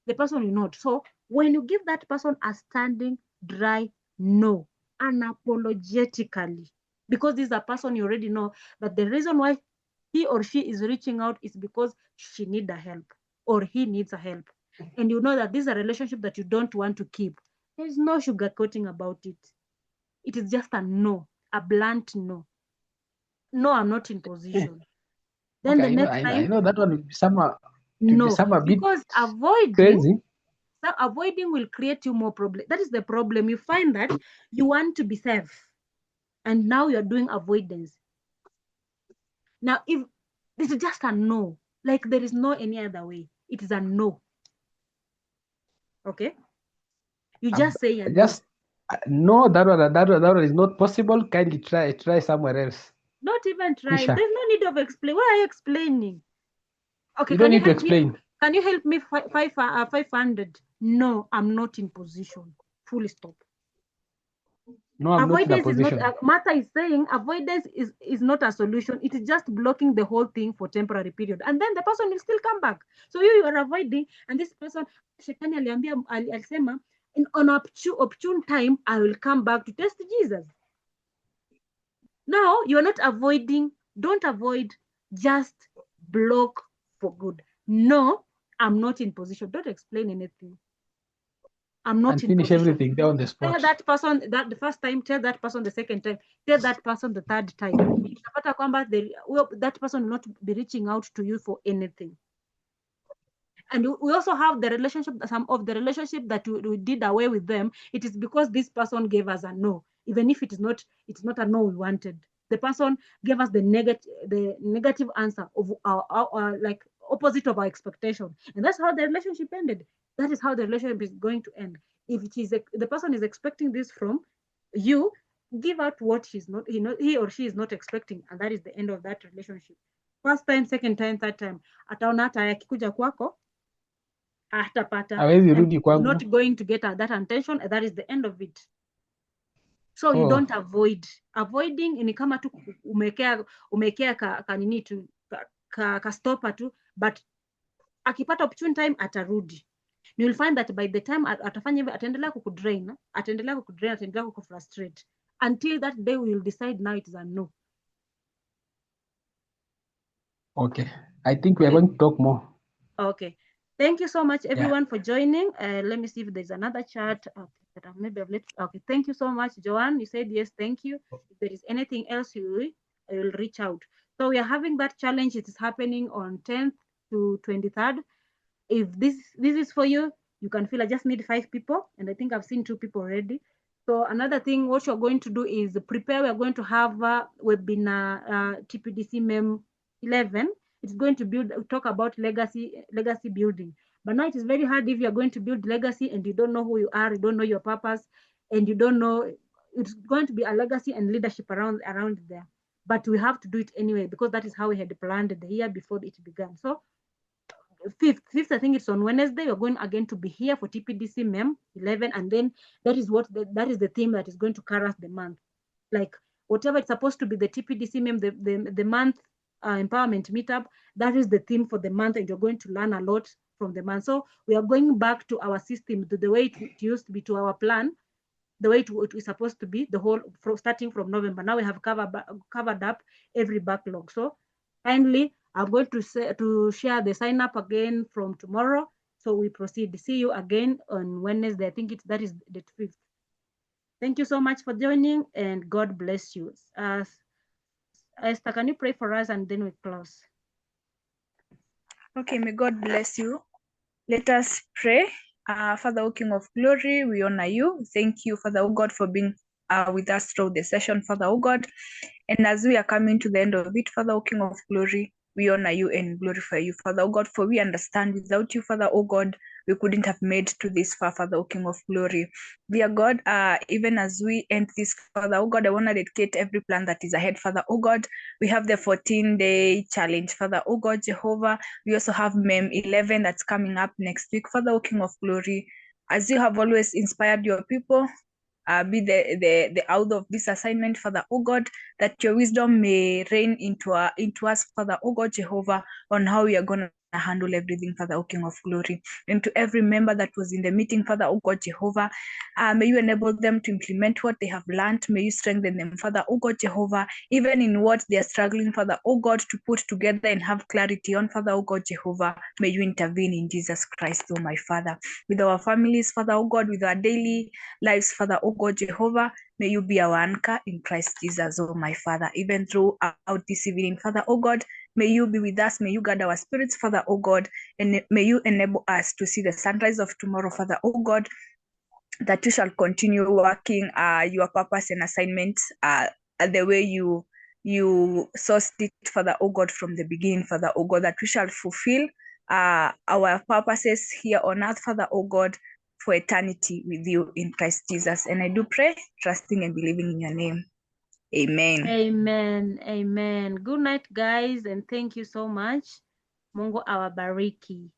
The person will not. So when you give that person a standing dry no, unapologetically, because this is a person you already know that the reason why he or she is reaching out is because she needs a help or he needs a help. And you know that this is a relationship that you don't want to keep. There's no sugarcoating about it. It is just a no, a blunt no. No, I'm not in position. Then Okay, the next I time, know that one will be no, a bit because avoiding crazy. avoiding will create you more problem. That is the problem. You find that you want to be safe, and now you're doing avoidance. Now, if this is just a no, like there is no any other way, it is a no. Okay, you just say a Just no. no, that one is not possible. Kindly try somewhere else. Not even try. Isha, There's no need of explain. Why are you explaining? Okay, you don't can you need to help me? explain. Can you help me 500? No, I'm not in position. Full stop. No, I'm not in a Avoidance is not, position. Martha is saying avoidance is not a solution. It is just blocking the whole thing for temporary period. And then the person will still come back. So you are avoiding, and this person, Shetani alisema, on opportune time, I will come back to test Jesus. Now, you're not avoiding, don't avoid, just block for good. No, I'm not in position. Don't explain anything. I'm not And in finish position. everything there on the Tell spot. that person that the first time, tell that person the second time, tell that person the third time. Utapata kwamba that person will not be reaching out to you for anything. And we also have the relationship, some of the relationship that we did away with them. It is because this person gave us a no, even if it's not a no we wanted. The person gave us the negative answer of our like opposite of our expectation, and that's how the relationship ended. That is how the relationship is going to end. If it is the person is expecting this from you, give out what he or she is not expecting, and that is the end of that relationship. First time, second time, third time, ataona hata yakikuja kwako hatapata, Hawezi and rudi kwangu. not going to get that attention, and that is the end of it. So you don't avoid. Avoiding ni kama tu umekea kanini tu ka stopper tu, but akipata opportune time atarudi. You'll find that by the time atafanya hivyo ataendelea kukudrain, ataendelea kukufrustrate until that day we will decide now it is a no. Okay, I think we are going to talk more. Okay, thank you so much everyone for joining. Let me see if there's another chat. Okay, maybe I've left. Okay, thank you so much, Joanne. You said yes, thank you. If there is anything else I will reach out. So we are having that challenge. It is happening on 10th to 23rd. If this is for you, you can feel I just need 5 people, and I think I've seen 2 people already. So another thing, what you're going to do is prepare. We're going to have a webinar, TPDC MEM 11. It's going to talk about legacy building. But now it is very hard if you're going to build legacy and you don't know who you are, you don't know your purpose, and you don't know. It's going to be a legacy and leadership around there. But we have to do it anyway because that is how we had planned the year before it began. So 5th, I think it's on Wednesday. We're going again to be here for TPDC MEM 11, and then that is the theme that is going to carry us the month. Like whatever it's supposed to be the TPDC MEM, the month empowerment meetup, that is the theme for the month, and you're going to learn a lot from the month. So we are going back to our system, to the way it used to be, to our plan, the way it was supposed to be, the whole starting from November. Now we have covered up every backlog. So kindly, I'm going to share the sign up again from tomorrow. So we proceed. See you again on Wednesday. I think that is the 5th. Thank you so much for joining, and God bless you. Esther, can you pray for us and then we close? Okay, may God bless you. Let us pray. Father, O King of glory, we honor you. Thank you, Father, O God, for being with us throughout the session, Father, oh God. And as we are coming to the end of it, Father, O King of glory, we honor you and glorify you, Father, O God, for we understand without you, Father, O God, we couldn't have made to this far, Father, O King of glory. Dear God, even as we end this, Father, O God, I want to dedicate every plan that is ahead, Father, O God. We have the 14-day challenge, Father, O God, Jehovah. We also have MEM 11 that's coming up next week, Father, O King of glory. As you have always inspired your people, be the out of this assignment, Father, oh God, that your wisdom may reign into us, Father, oh God, Jehovah, on how we are going to handle everything, Father, O King of glory. And to every member that was in the meeting, Father, oh God, Jehovah, may you enable them to implement what they have learned. May you strengthen them, Father, oh God, Jehovah, even in what they are struggling, Father, oh God, to put together and have clarity on, Father, oh God, Jehovah. May you intervene in Jesus Christ, oh my Father, with our families, Father, oh God, with our daily lives, Father, oh God, Jehovah. May you be our anchor in Christ Jesus, oh my Father, even throughout this evening, Father, oh God. May you be with us. May you guard our spirits, Father, oh God, and may you enable us to see the sunrise of tomorrow, Father, oh God, that you shall continue working your purpose and assignment the way you sourced it, Father, oh God, from the beginning, Father, oh God, that we shall fulfill our purposes here on earth, Father, oh God, for eternity with you in Christ Jesus. And I do pray, trusting and believing in your name. Amen. Amen. Amen. Good night, guys, and thank you so much. Mungu awabariki.